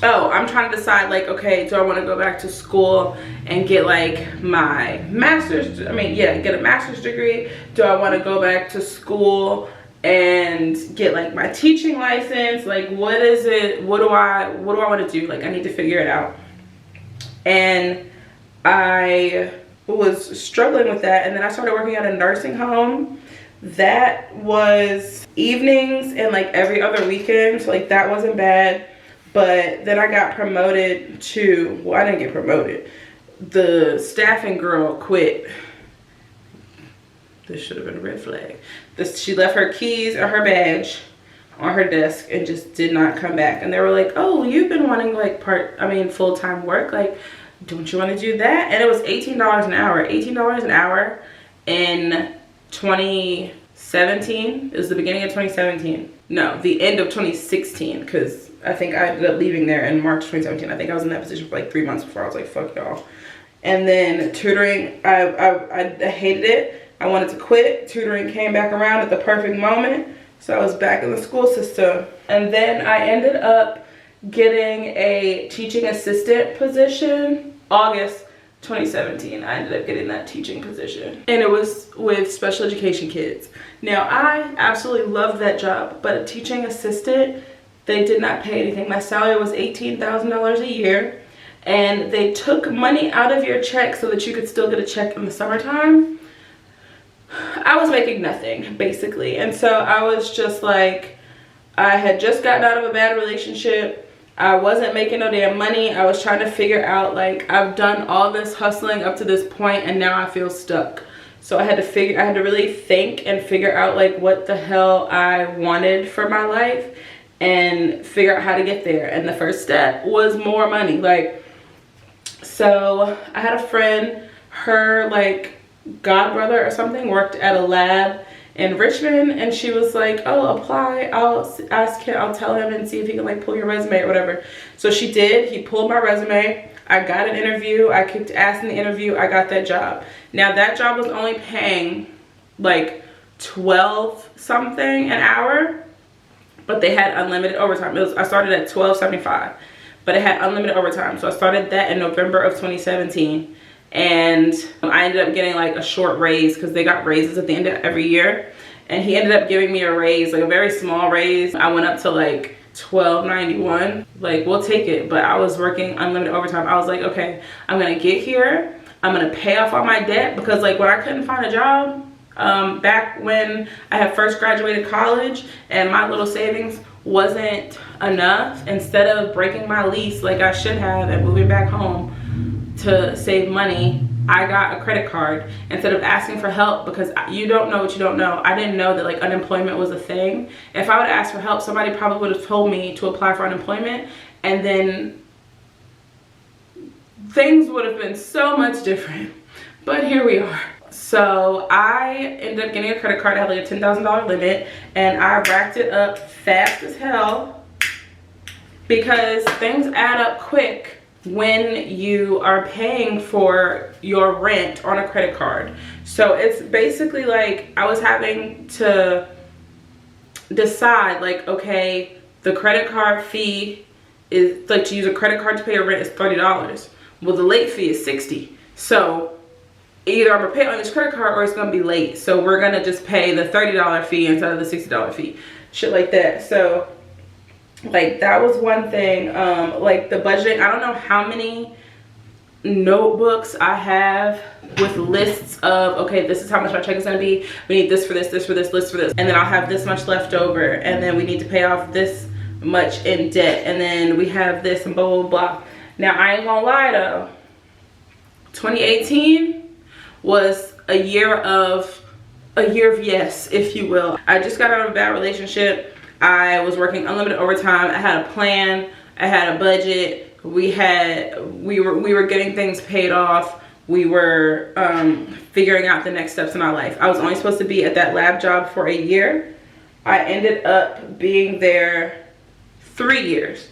Oh, I'm trying to decide like, okay, do I want to go back to school and get like my master's, get a master's degree? Do I want to go back to school and get like my teaching license? Like what is it? What do I want to do? Like I need to figure it out. And I was struggling with that, and then I started working at a nursing home. That was evenings and like every other weekend, so like that wasn't bad. But then I got promoted to, well, I didn't get promoted. The staffing girl quit. This should have been a red flag. She left her keys or her badge on her desk and just did not come back. And they were like, oh, you've been wanting like full-time work, like don't you want to do that? And it was $18 an hour. $18 an hour in 2017. It was the beginning of 2017. No, the end of 2016, because I think I ended up leaving there in March 2017. I think I was in that position for like 3 months before I was like, fuck y'all. And then tutoring, I hated it. I wanted to quit. Tutoring came back around at the perfect moment. So I was back in the school system. And then I ended up getting a teaching assistant position. August 2017, I ended up getting that teaching position. And it was with special education kids. Now, I absolutely loved that job, but a teaching assistant, they did not pay anything. My salary was $18,000 a year, and they took money out of your check so that you could still get a check in the summertime. I was making nothing, basically. And so I was just like, I had just gotten out of a bad relationship. I wasn't making no damn money. I was trying to figure out, like, I've done all this hustling up to this point and now I feel stuck. So I had to really think and figure out, like, what the hell I wanted for my life and figure out how to get there. And the first step was more money. Like, so I had a friend, her, like, godbrother or something worked at a lab in Richmond, and she was like, oh, apply, I'll tell him and see if he can, like, pull your resume or whatever. So she did. He pulled my resume. I got an interview. I kicked ass in the interview. I got that job. Now that job was only paying like 12 something an hour, but they had unlimited overtime. I started at $12.75, but it had unlimited overtime. So I started that in November of 2017. And I ended up getting like a short raise because they got raises at the end of every year. And he ended up giving me a raise, like a very small raise. I went up to like $12.91. Like, we'll take it. But I was working unlimited overtime. I was like, okay, I'm gonna get here. I'm gonna pay off all my debt, because like when I couldn't find a job, back when I had first graduated college and my little savings wasn't enough, instead of breaking my lease like I should have and moving back home to save money, I got a credit card instead of asking for help, because you don't know what you don't know. I didn't know that like unemployment was a thing. If I would have asked for help, somebody probably would have told me to apply for unemployment, and then things would have been so much different. But here we are. So I ended up getting a credit card. I had like a $10,000 limit, and I racked it up fast as hell, because things add up quick when you are paying for your rent on a credit card. So it's basically like I was having to decide, like, okay, the credit card fee is, like, to use a credit card to pay your rent is $30. Well, the late fee is $60. So either I'm gonna pay on this credit card or it's gonna be late. So we're gonna just pay the $30 fee instead of the $60 fee. Shit like that. So like that was one thing. Like the budgeting, I don't know how many notebooks I have with lists of, okay, this is how much my check is gonna be. We need this for this, this for this, this for this. And then I'll have this much left over. And then we need to pay off this much in debt. And then we have this and blah, blah, blah. Now I ain't gonna lie though. 2018 was a year of yes, if you will. I just got out of a bad relationship. I was working unlimited overtime. I had a plan. I had a budget. We were getting things paid off. We were figuring out the next steps in our life. I was only supposed to be at that lab job for a year. I ended up being there 3 years.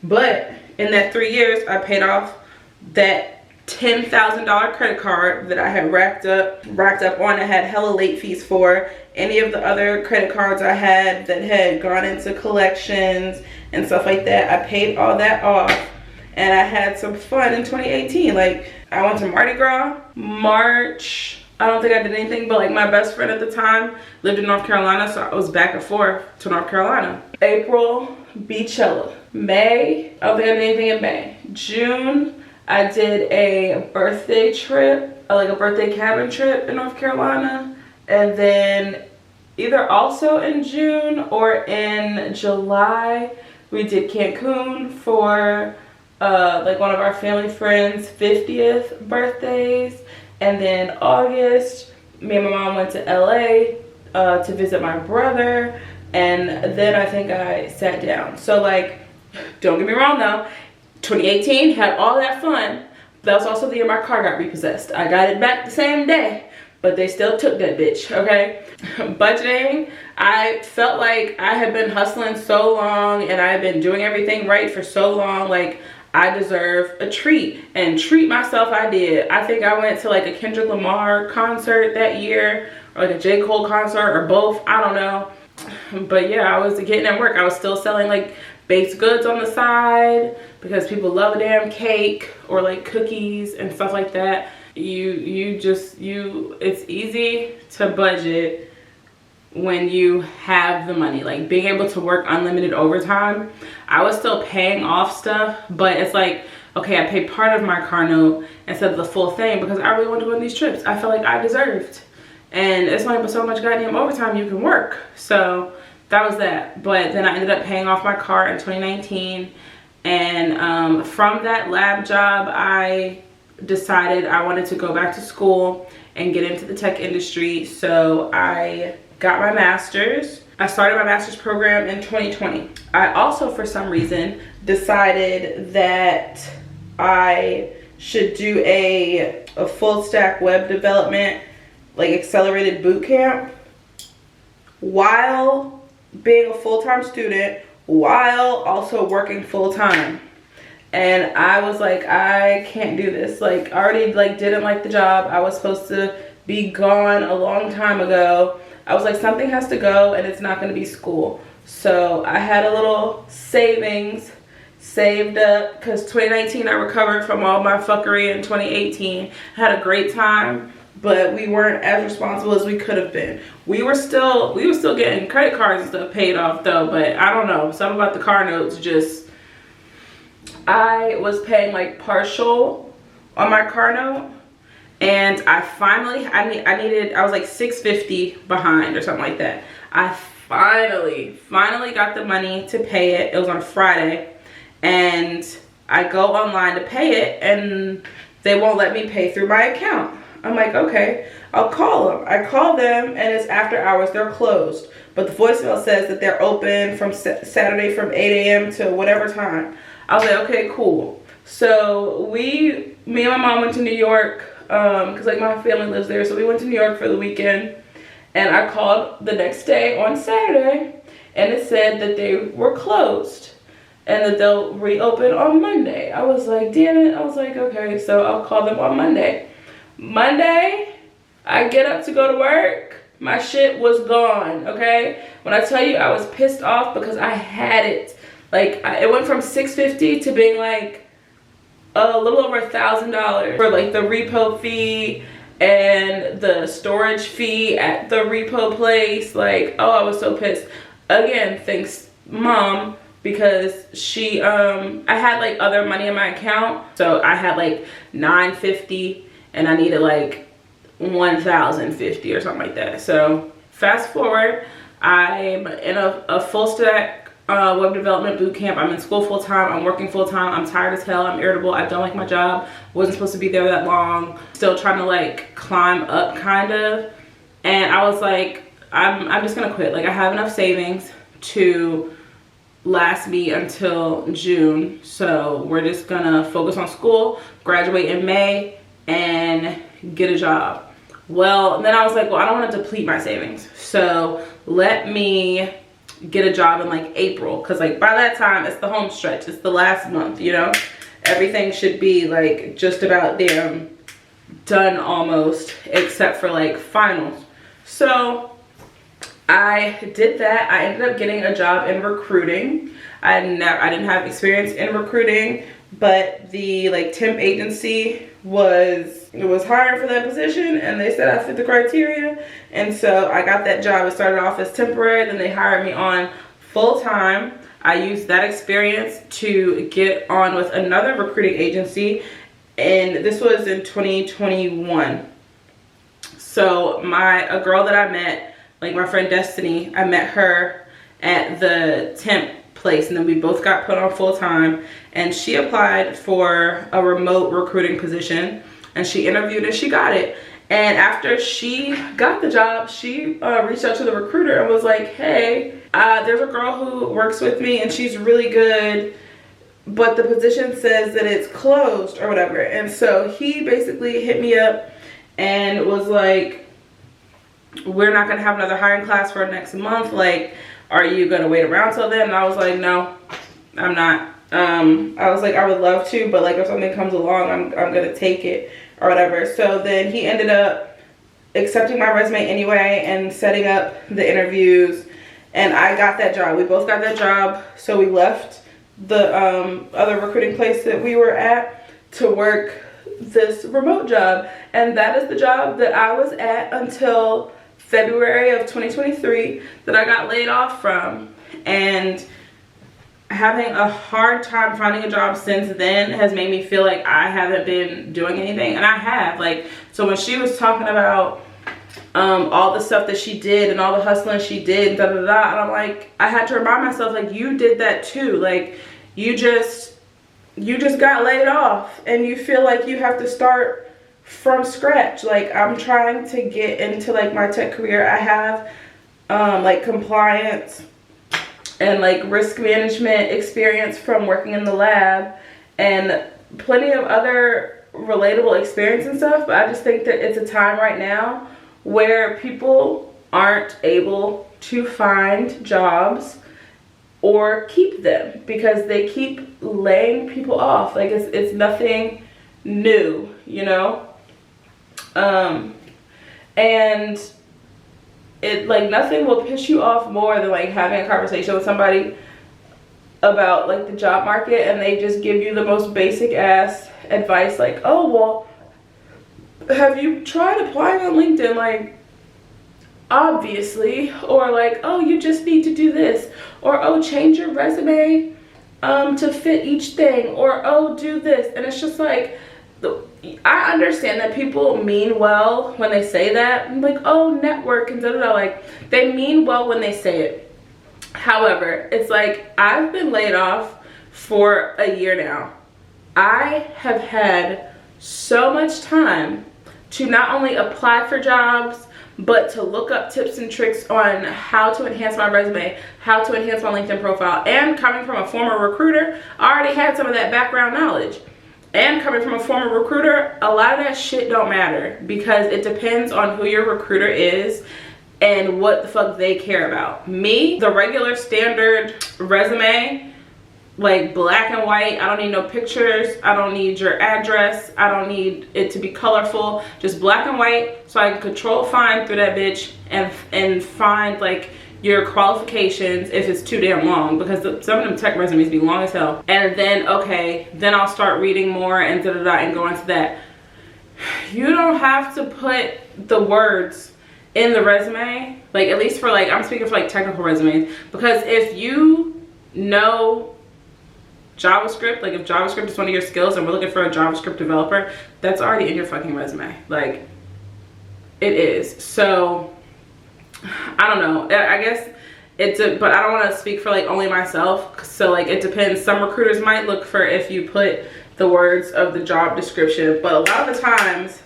But in that 3 years, I paid off that $10,000 credit card that I had racked up on. I had hella late fees for. Any of the other credit cards I had that had gone into collections and stuff like that, I paid all that off, and I had some fun in 2018. Like, I went to Mardi Gras, March. I don't think I did anything, but like my best friend at the time lived in North Carolina, so I was back and forth to North Carolina. April, Beachella. May, I don't think I did anything in May. June, I did a birthday trip, like a birthday cabin trip in North Carolina. And then either also in June or in July, we did Cancun for like one of our family friends' 50th birthdays. And then August, me and my mom went to LA to visit my brother. And then I think I sat down. So like, don't get me wrong though, 2018 had all that fun. That was also the year my car got repossessed. I got it back the same day, but they still took that bitch, okay? Budgeting, I felt like I had been hustling so long and I had been doing everything right for so long, like I deserve a treat. And treat myself I did. I think I went to like a Kendrick Lamar concert that year, or like a J. Cole concert, or both, I don't know. But yeah, I was getting at work. I was still selling like baked goods on the side because people love a damn cake, or like cookies and stuff like that. It's easy to budget when you have the money. Like being able to work unlimited overtime, I was still paying off stuff, but it's like, okay, I paid part of my car note instead of the full thing because I really wanted to go on these trips. I felt like I deserved. And it's only so much goddamn overtime you can work. So that was that. But then I ended up paying off my car in 2019. And from that lab job, I decided I wanted to go back to school and get into the tech industry. So I got my master's. I started my master's program in 2020. I also, for some reason, decided that I should do a full stack web development, like accelerated boot camp, while being a full-time student, while also working full-time. And I was like, I can't do this. Like, I already didn't like the job. I was supposed to be gone a long time ago. I was like, something has to go, and it's not going to be school. So I had a little savings saved up, because 2019 I recovered from all my fuckery in 2018. I had a great time, but we weren't as responsible as we could have been. We were still getting credit cards and stuff paid off though, but I don't know, something about the car notes just, I was paying like partial on my car note, and I finally, I was like $650 behind or something like that. I finally got the money to pay it. It was on Friday, and I go online to pay it, and they won't let me pay through my account. I'm like, okay, I'll call them. I call them, and it's after hours. They're closed, but the voicemail says that they're open from Saturday from 8 a.m. to whatever time. I was like, okay, cool. So me and my mom went to New York, because like my family lives there. So we went to New York for the weekend, and I called the next day on Saturday, and it said that they were closed and that they'll reopen on Monday. I was like, damn it. I was like, okay, so I'll call them on Monday. Monday, I get up to go to work. My shit was gone, okay? When I tell you I was pissed off because I had it. Like, it went from $650 to being like a little over $1,000 for like the repo fee and the storage fee at the repo place. Like, oh, I was so pissed. Again, thanks Mom, because she, I had like other money in my account. So I had like $950 and I needed like $1,050 or something like that. So fast forward, I'm in a full stack web development boot camp. I'm in school full time. I'm working full time. I'm tired as hell. I'm irritable. I don't like my job. Wasn't supposed to be there that long. Still trying to like climb up kind of. And I was like, I'm just gonna quit. Like, I have enough savings to last me until June. So we're just gonna focus on school, graduate in May, and get a job. Well, then I was like, well, I don't want to deplete my savings. So let me get a job in like April, because like by that time it's the home stretch, it's the last month, you know, everything should be like just about damn done almost, except for like finals. So I did that. I ended up getting a job in recruiting. I didn't have experience in recruiting, but the like temp agency was hiring for that position, and they said I fit the criteria, and so I got that job. It started off as temporary, then they hired me on full time. I used that experience to get on with another recruiting agency, and this was in 2021. So a girl that I met, like my friend Destiny, I met her at the temp place, and then we both got put on full time, and she applied for a remote recruiting position, and she interviewed and she got it. And after she got the job, she reached out to the recruiter and was like, hey, there's a girl who works with me and she's really good, but the position says that it's closed or whatever. And so he basically hit me up and was like, we're not gonna have another hiring class for next month. Like, are you gonna wait around till then? And I was like, no, I'm not. I was like, I would love to, but like if something comes along, I'm gonna take it or whatever. So then he ended up accepting my resume anyway and setting up the interviews, and I got that job. We both got that job. So we left the other recruiting place that we were at to work this remote job, and that is the job that I was at until February of 2023 that I got laid off from. And having a hard time finding a job since then has made me feel like I haven't been doing anything, and I have. Like, so when she was talking about all the stuff that she did and all the hustling she did, da da da. And I'm like, I had to remind myself, like, you did that too. Like, you just got laid off and you feel like you have to start from scratch. Like, I'm trying to get into like my tech career. I have like compliance and like risk management experience from working in the lab and plenty of other relatable experience and stuff, but I just think that it's a time right now where people aren't able to find jobs or keep them because they keep laying people off. Like, it's nothing new, you know? And it, like, nothing will piss you off more than like having a conversation with somebody about like the job market and they just give you the most basic ass advice, like, oh, well, have you tried applying on LinkedIn? Like, obviously. Or like, oh, you just need to do this. Or, oh, change your resume to fit each thing. Or, oh, do this. And it's just like, I understand that people mean well when they say that. I'm like, oh, network and da da da. Like, they mean well when they say it. However, it's like, I've been laid off for a year now. I have had so much time to not only apply for jobs, but to look up tips and tricks on how to enhance my resume, how to enhance my LinkedIn profile. And coming from a former recruiter, I already had some of that background knowledge. And coming from a former recruiter, a lot of that shit don't matter because it depends on who your recruiter is and what the fuck they care about. Me, the regular standard resume, like black and white, I don't need no pictures, I don't need your address, I don't need it to be colorful, just black and white, so I can control find through that bitch and find like your qualifications if it's too damn long, because some of them tech resumes be long as hell. And then, okay, then I'll start reading more and da da da and go into that. You don't have to put the words in the resume, like, at least for like, I'm speaking for like technical resumes, because if you know JavaScript, like if JavaScript is one of your skills and we're looking for a JavaScript developer, that's already in your fucking resume. Like, it is. So I don't know, I guess it's but I don't want to speak for like only myself, so like it depends. Some recruiters might look for if you put the words of the job description, but a lot of the times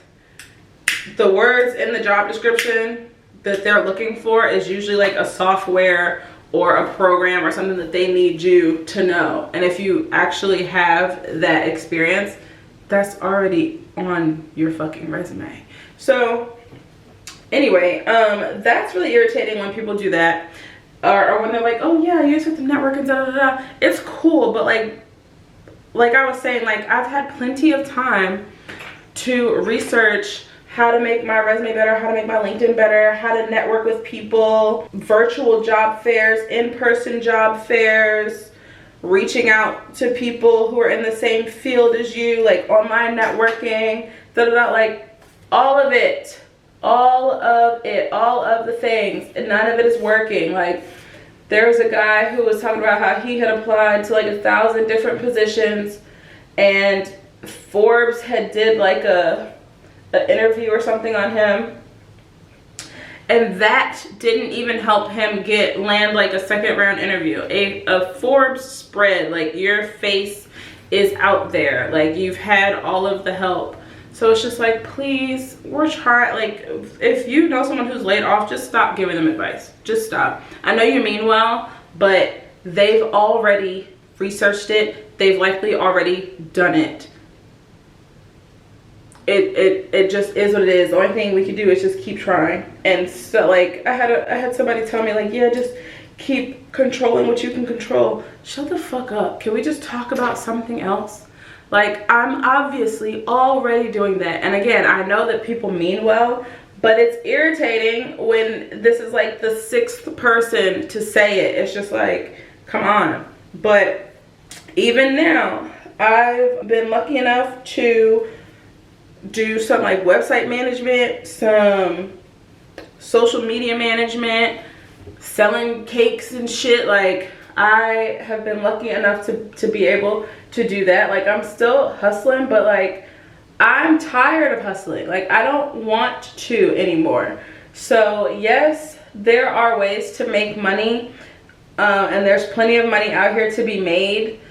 the words in the job description that they're looking for is usually like a software or a program or something that they need you to know. And if you actually have that experience, that's already on your fucking resume. So anyway, that's really irritating when people do that. Or when they're like, oh yeah, you with the network and da da da. It's cool, but like I was saying, like, I've had plenty of time to research how to make my resume better, how to make my LinkedIn better, how to network with people, virtual job fairs, in-person job fairs, reaching out to people who are in the same field as you, like online networking, da da da, like all of it, all of the things, and none of it is working. Like, there was a guy who was talking about how he had applied to like 1,000 different positions, and Forbes had did like an interview or something on him, and that didn't even help him land like a second round interview. A Forbes spread, like, your face is out there, like, you've had all of the help. So it's just like, please, we're trying. Like, if you know someone who's laid off, just stop giving them advice. Just stop. I know you mean well, but they've already researched it. They've likely already done it. It just is what it is. The only thing we can do is just keep trying. And so, like, I had somebody tell me, like, yeah, just keep controlling what you can control. Shut the fuck up. Can we just talk about something else? Like, I'm obviously already doing that. And again, I know that people mean well, but it's irritating when this is like the 6th person to say it. It's just like, come on. But even now, I've been lucky enough to do some like website management, some social media management, selling cakes and shit. Like, I have been lucky enough to be able to do that. Like, I'm still hustling, but like, I'm tired of hustling. Like, I don't want to anymore. So yes, there are ways to make money, and there's plenty of money out here to be made,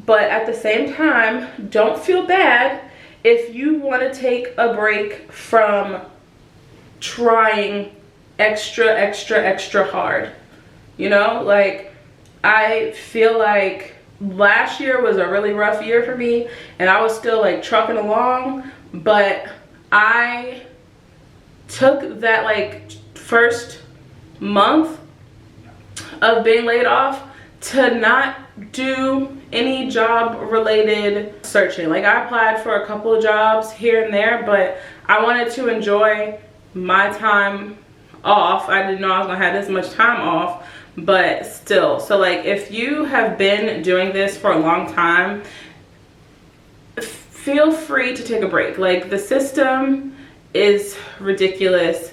but at the same time, don't feel bad if you want to take a break from trying extra hard. You know, like, I feel like last year was a really rough year for me, and I was still like trucking along, but I took that like first month of being laid off to not do any job related searching. Like, I applied for a couple of jobs here and there, but I wanted to enjoy my time off. I didn't know I was gonna have this much time off, but still. So like, if you have been doing this for a long time, feel free to take a break. Like, the system is ridiculous,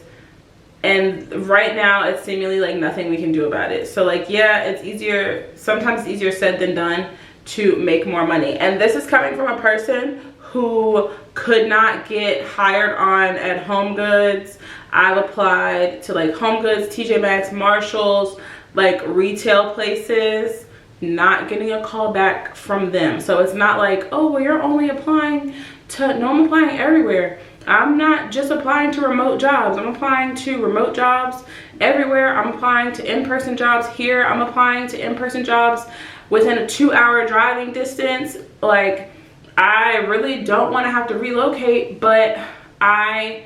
and right now it's seemingly like nothing we can do about it. So like, yeah, it's easier, sometimes it's easier said than done to make more money. And this is coming from a person who could not get hired on at Home Goods. I've applied to like Home Goods, TJ Maxx, Marshalls, like retail places, not getting a call back from them. So it's not like, oh, well, you're only applying to, no, I'm applying everywhere. I'm not just applying to remote jobs. I'm applying to remote jobs everywhere. I'm applying to in-person jobs here. I'm applying to in-person jobs within a 2-hour driving distance. Like, I really don't want to have to relocate, but I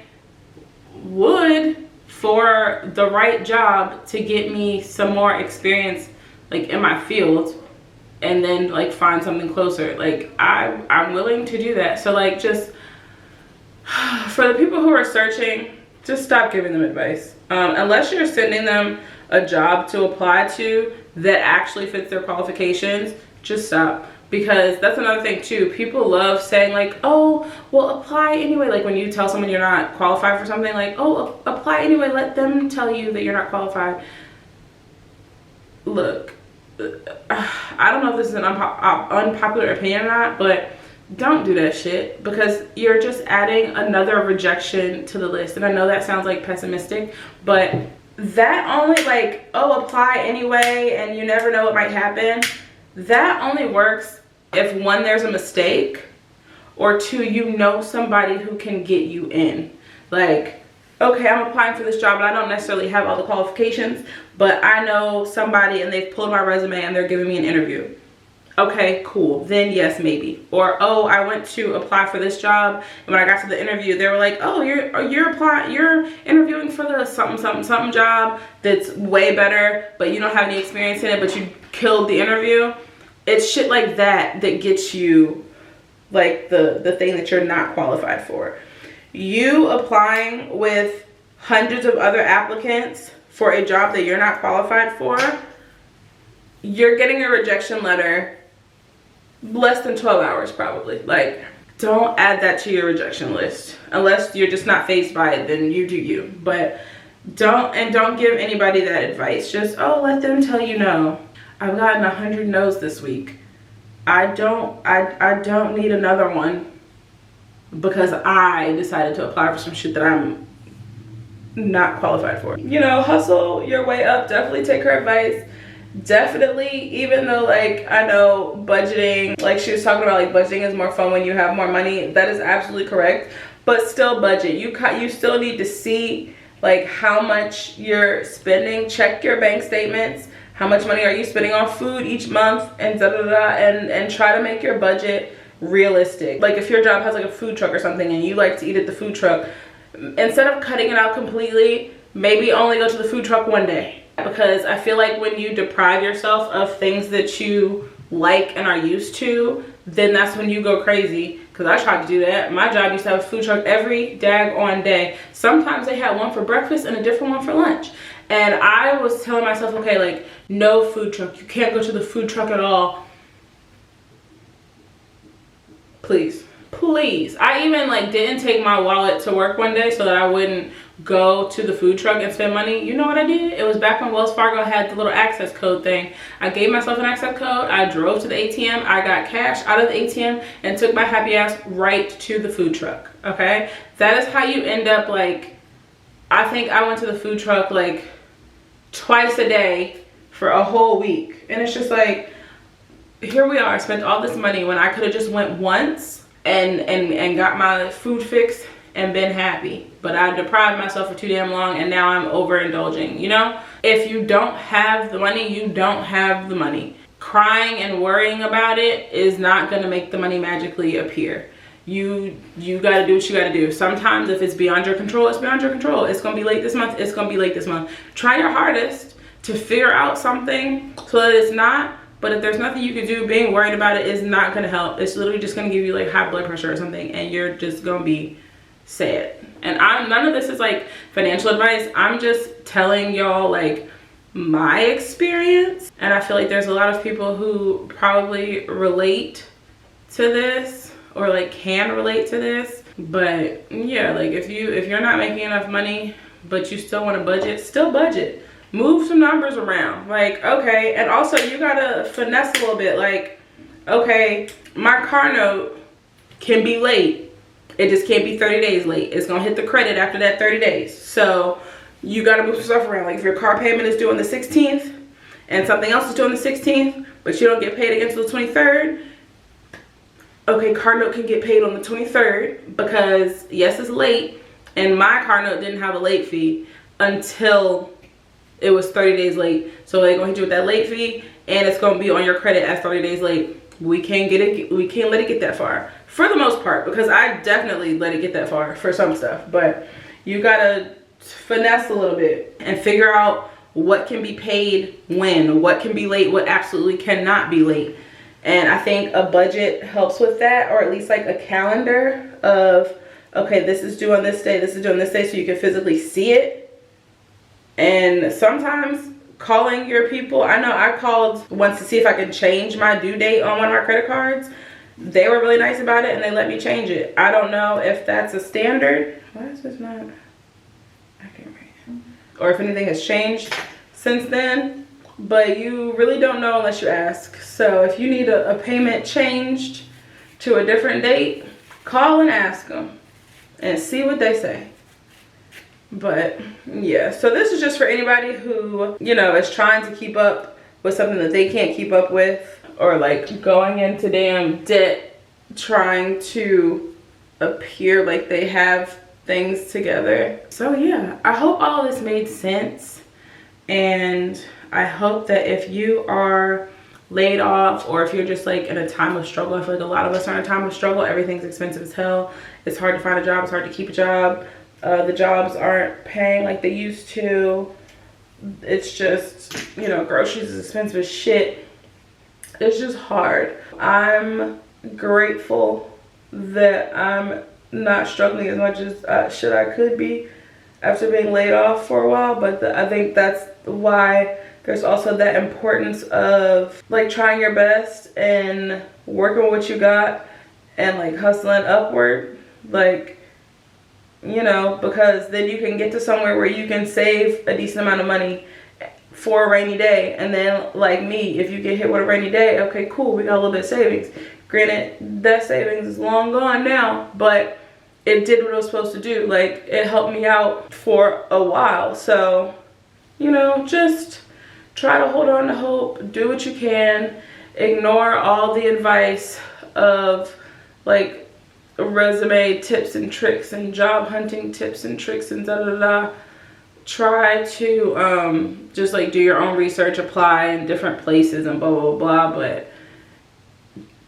would for the right job to get me some more experience like in my field, and then like find something closer. Like, I'm willing to do that. So like, just for the people who are searching, just stop giving them advice. Unless you're sending them a job to apply to that actually fits their qualifications, just stop. Because that's another thing too. People love saying like, oh, well, apply anyway. Like, when you tell someone you're not qualified for something, like, oh, apply anyway. Let them tell you that you're not qualified. Look, I don't know if this is an unpopular opinion or not, but don't do that shit, because you're just adding another rejection to the list. And I know that sounds like pessimistic, but that only, like, oh, apply anyway and you never know what might happen, that only works if, one, there's a mistake, or two, you know somebody who can get you in. Like, okay, I'm applying for this job, but I don't necessarily have all the qualifications, but I know somebody and they've pulled my resume and they're giving me an interview. Okay, cool, then yes, maybe. Or, oh, I went to apply for this job, and when I got to the interview, they were like, oh, you're interviewing for the something job that's way better, but you don't have any experience in it, but you killed the interview. It's shit like that that gets you like the thing that you're not qualified for. You applying with hundreds of other applicants for a job that you're not qualified for, you're getting a rejection letter less than 12 hours probably. Like, don't add that to your rejection list unless you're just not fazed by it. Then you do you, but don't give anybody that advice. Just, oh, let them tell you no. I've gotten 100 no's this week. I don't need another one because I decided to apply for some shit that I'm not qualified for. You know, hustle your way up. Definitely take her advice. Definitely, even though, like, I know budgeting, like she was talking about, like, budgeting is more fun when you have more money. That is absolutely correct, but still budget. You still need to see like how much you're spending. Check your bank statements. How much money are you spending on food each month, and and try to make your budget realistic. Like, if your job has like a food truck or something and you like to eat at the food truck, instead of cutting it out completely, maybe only go to the food truck one day. Because I feel like when you deprive yourself of things that you like and are used to, then that's when you go crazy. Because I tried to do that. My job used to have a food truck every daggone day. Sometimes they had one for breakfast and a different one for lunch. And I was telling myself, okay, like, no food truck. You can't go to the food truck at all. Please. Please. I even, like, didn't take my wallet to work one day so that I wouldn't go to the food truck and spend money. You know what I did? It was back when Wells Fargo had the little access code thing. I gave myself an access code. I drove to the ATM. I got cash out of the ATM and took my happy ass right to the food truck. Okay? That is how you end up, like, I think I went to the food truck like twice a day for a whole week. And it's just like, here we are, spent all this money when I could have just went once and got my food fix and been happy. But I deprived myself for too damn long, and now I'm overindulging, you know? If you don't have the money, you don't have the money. Crying and worrying about it is not gonna make the money magically appear. You gotta do what you gotta do. Sometimes if it's beyond your control, it's beyond your control. It's gonna be late this month, it's gonna be late this month. Try your hardest to figure out something so that it's not. But if there's nothing you can do, being worried about it is not gonna help. It's literally just gonna give you like high blood pressure or something, and you're just gonna be sad. And none of this is like financial advice. I'm just telling y'all like my experience. And I feel like there's a lot of people who probably relate to this, or like can relate to this. But yeah, like if you're not making enough money, but you still want to budget, still budget. Move some numbers around. Like, okay, and also you gotta finesse a little bit. Like, okay, my car note can be late. It just can't be 30 days late. It's gonna hit the credit after that 30 days. So you gotta move some stuff around. Like if your car payment is due on the 16th and something else is due on the 16th, but you don't get paid again until the 23rd, okay, car note can get paid on the 23rd because yes, it's late, and my car note didn't have a late fee until it was 30 days late. So they're gonna hit you with that late fee, and it's gonna be on your credit as 30 days late. We can't let it get that far for the most part, because I definitely let it get that far for some stuff. But you gotta finesse a little bit and figure out what can be paid when, what can be late, what absolutely cannot be late. And I think a budget helps with that, or at least like a calendar of, okay, this is due on this day, this is due on this day, so you can physically see it. And sometimes calling your people, I know I called once to see if I could change my due date on one of my credit cards. They were really nice about it and they let me change it. I don't know if that's a standard. Why is this not? I can't read. Or if anything has changed since then. But you really don't know unless you ask. So if you need a payment changed to a different date, call and ask them and see what they say. But yeah, so this is just for anybody who, you know, is trying to keep up with something that they can't keep up with, or like going into damn debt trying to appear like they have things together. So yeah, I hope all this made sense, and I hope that if you are laid off, or if you're just like in a time of struggle, I feel like a lot of us are in a time of struggle. Everything's expensive as hell. It's hard to find a job, it's hard to keep a job. The jobs aren't paying like they used to. It's just, you know, groceries is expensive as shit. It's just hard. I'm grateful that I'm not struggling as much as I could be after being laid off for a while. But I think that's why there's also that importance of like trying your best and working with what you got and like hustling upward. Like, you know, because then you can get to somewhere where you can save a decent amount of money for a rainy day. And then like me, if you get hit with a rainy day, okay, cool, we got a little bit of savings. Granted, that savings is long gone now, but it did what it was supposed to do. Like, it helped me out for a while. So, you know, just try to hold on to hope, do what you can, ignore all the advice of like resume tips and tricks and job hunting tips and tricks and da da da. Try to just like do your own research, apply in different places and blah blah blah, but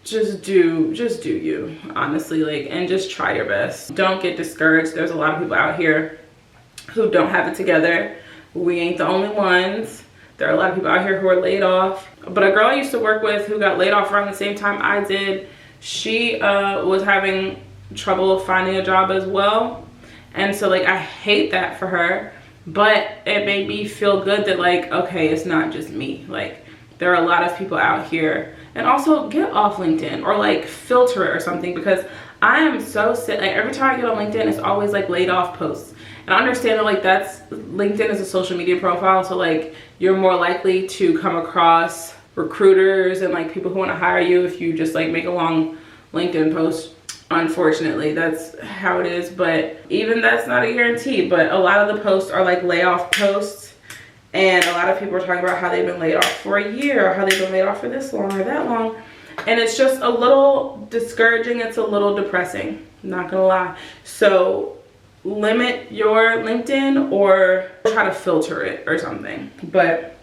just do you, honestly, like, and just try your best. Don't get discouraged. There's a lot of people out here who don't have it together. We ain't the only ones. There are a lot of people out here who are laid off. But a girl I used to work with who got laid off around the same time I did, she was having trouble finding a job as well. And so like I hate that for her, but it made me feel good that like, okay, it's not just me. Like, there are a lot of people out here. And also get off LinkedIn, or like filter it or something, because I am so sick. Like, every time I get on LinkedIn, it's always like laid off posts. And I understand that like LinkedIn is a social media profile, so like you're more likely to come across recruiters and like people who want to hire you if you just like make a long LinkedIn post. Unfortunately, that's how it is. But even that's not a guarantee. But a lot of the posts are like layoff posts. And a lot of people are talking about how they've been laid off for a year, or how they've been laid off for this long or that long. And it's just a little discouraging. It's a little depressing, not gonna lie. So limit your LinkedIn or try to filter it or something. But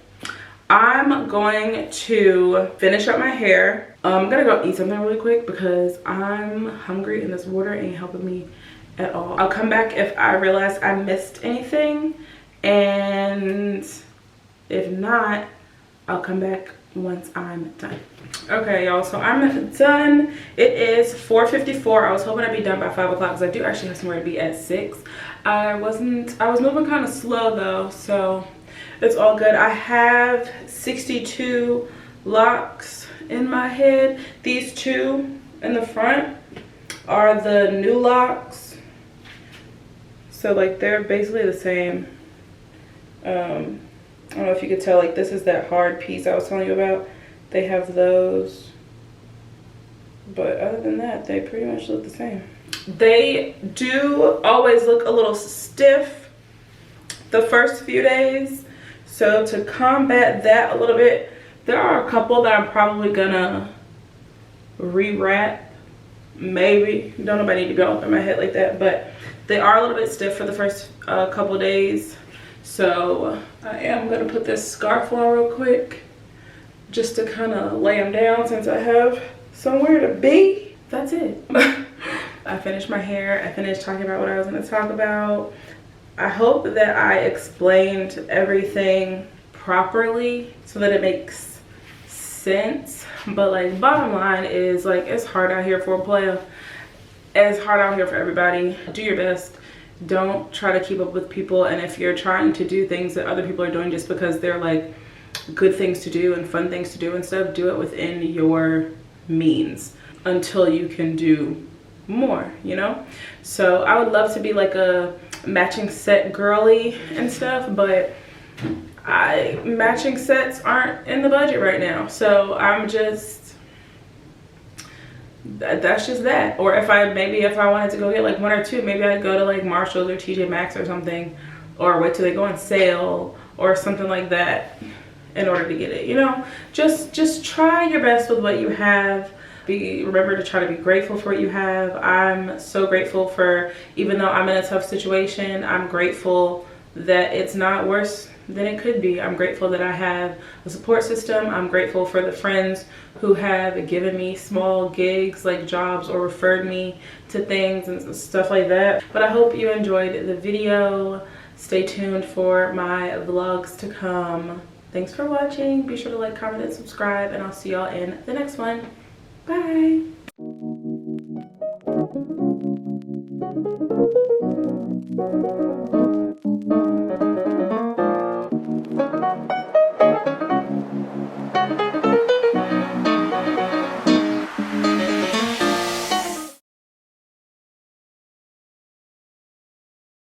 I'm going to finish up my hair. I'm gonna go eat something really quick because I'm hungry and this water ain't helping me at all. I'll come back if I realize I missed anything, and if not, I'll come back once I'm done. Okay, y'all, so I'm done. It is 4:54. I was hoping I'd be done by 5 o'clock because I do actually have somewhere to be at 6. I was moving kind of slow though, so it's all good. I have 62 locks in my head. These two in the front are the new locks. So like they're basically the same. I don't know if you could tell, like this is that hard piece I was telling you about. They have those. But other than that, they pretty much look the same. They do always look a little stiff the first few days. So to combat that a little bit, there are a couple that I'm probably gonna re-wrap. Maybe. Don't nobody need to go up in my head like that. But they are a little bit stiff for the first couple days. So I am gonna put this scarf on real quick just to kind of lay them down since I have somewhere to be. That's it. I finished my hair. I finished talking about what I was gonna talk about. I hope that I explained everything properly so that it makes sense. But like bottom line is like it's hard out here for a player. It's hard out here for everybody. Do your best. Don't try to keep up with people, and if you're trying to do things that other people are doing just because they're like good things to do and fun things to do and stuff, do it within your means until you can do more, you know? So I would love to be like a matching set girly and stuff, but matching sets aren't in the budget right now. So I'm just, that's just that. Or if I wanted to go get like 1 or 2, maybe I'd go to like Marshalls or TJ Maxx or something, or wait till they go on sale or something like that in order to get it, you know? Just try your best with what you have. Remember to try to be grateful for what you have. I'm so grateful for, even though I'm in a tough situation, I'm grateful that it's not worse than it could be. I'm grateful that I have a support system. I'm grateful for the friends who have given me small gigs like jobs or referred me to things and stuff like that. But I hope you enjoyed the video. Stay tuned for my vlogs to come. Thanks for watching. Be sure to like, comment, and subscribe, and I'll see y'all in the next one. Bye.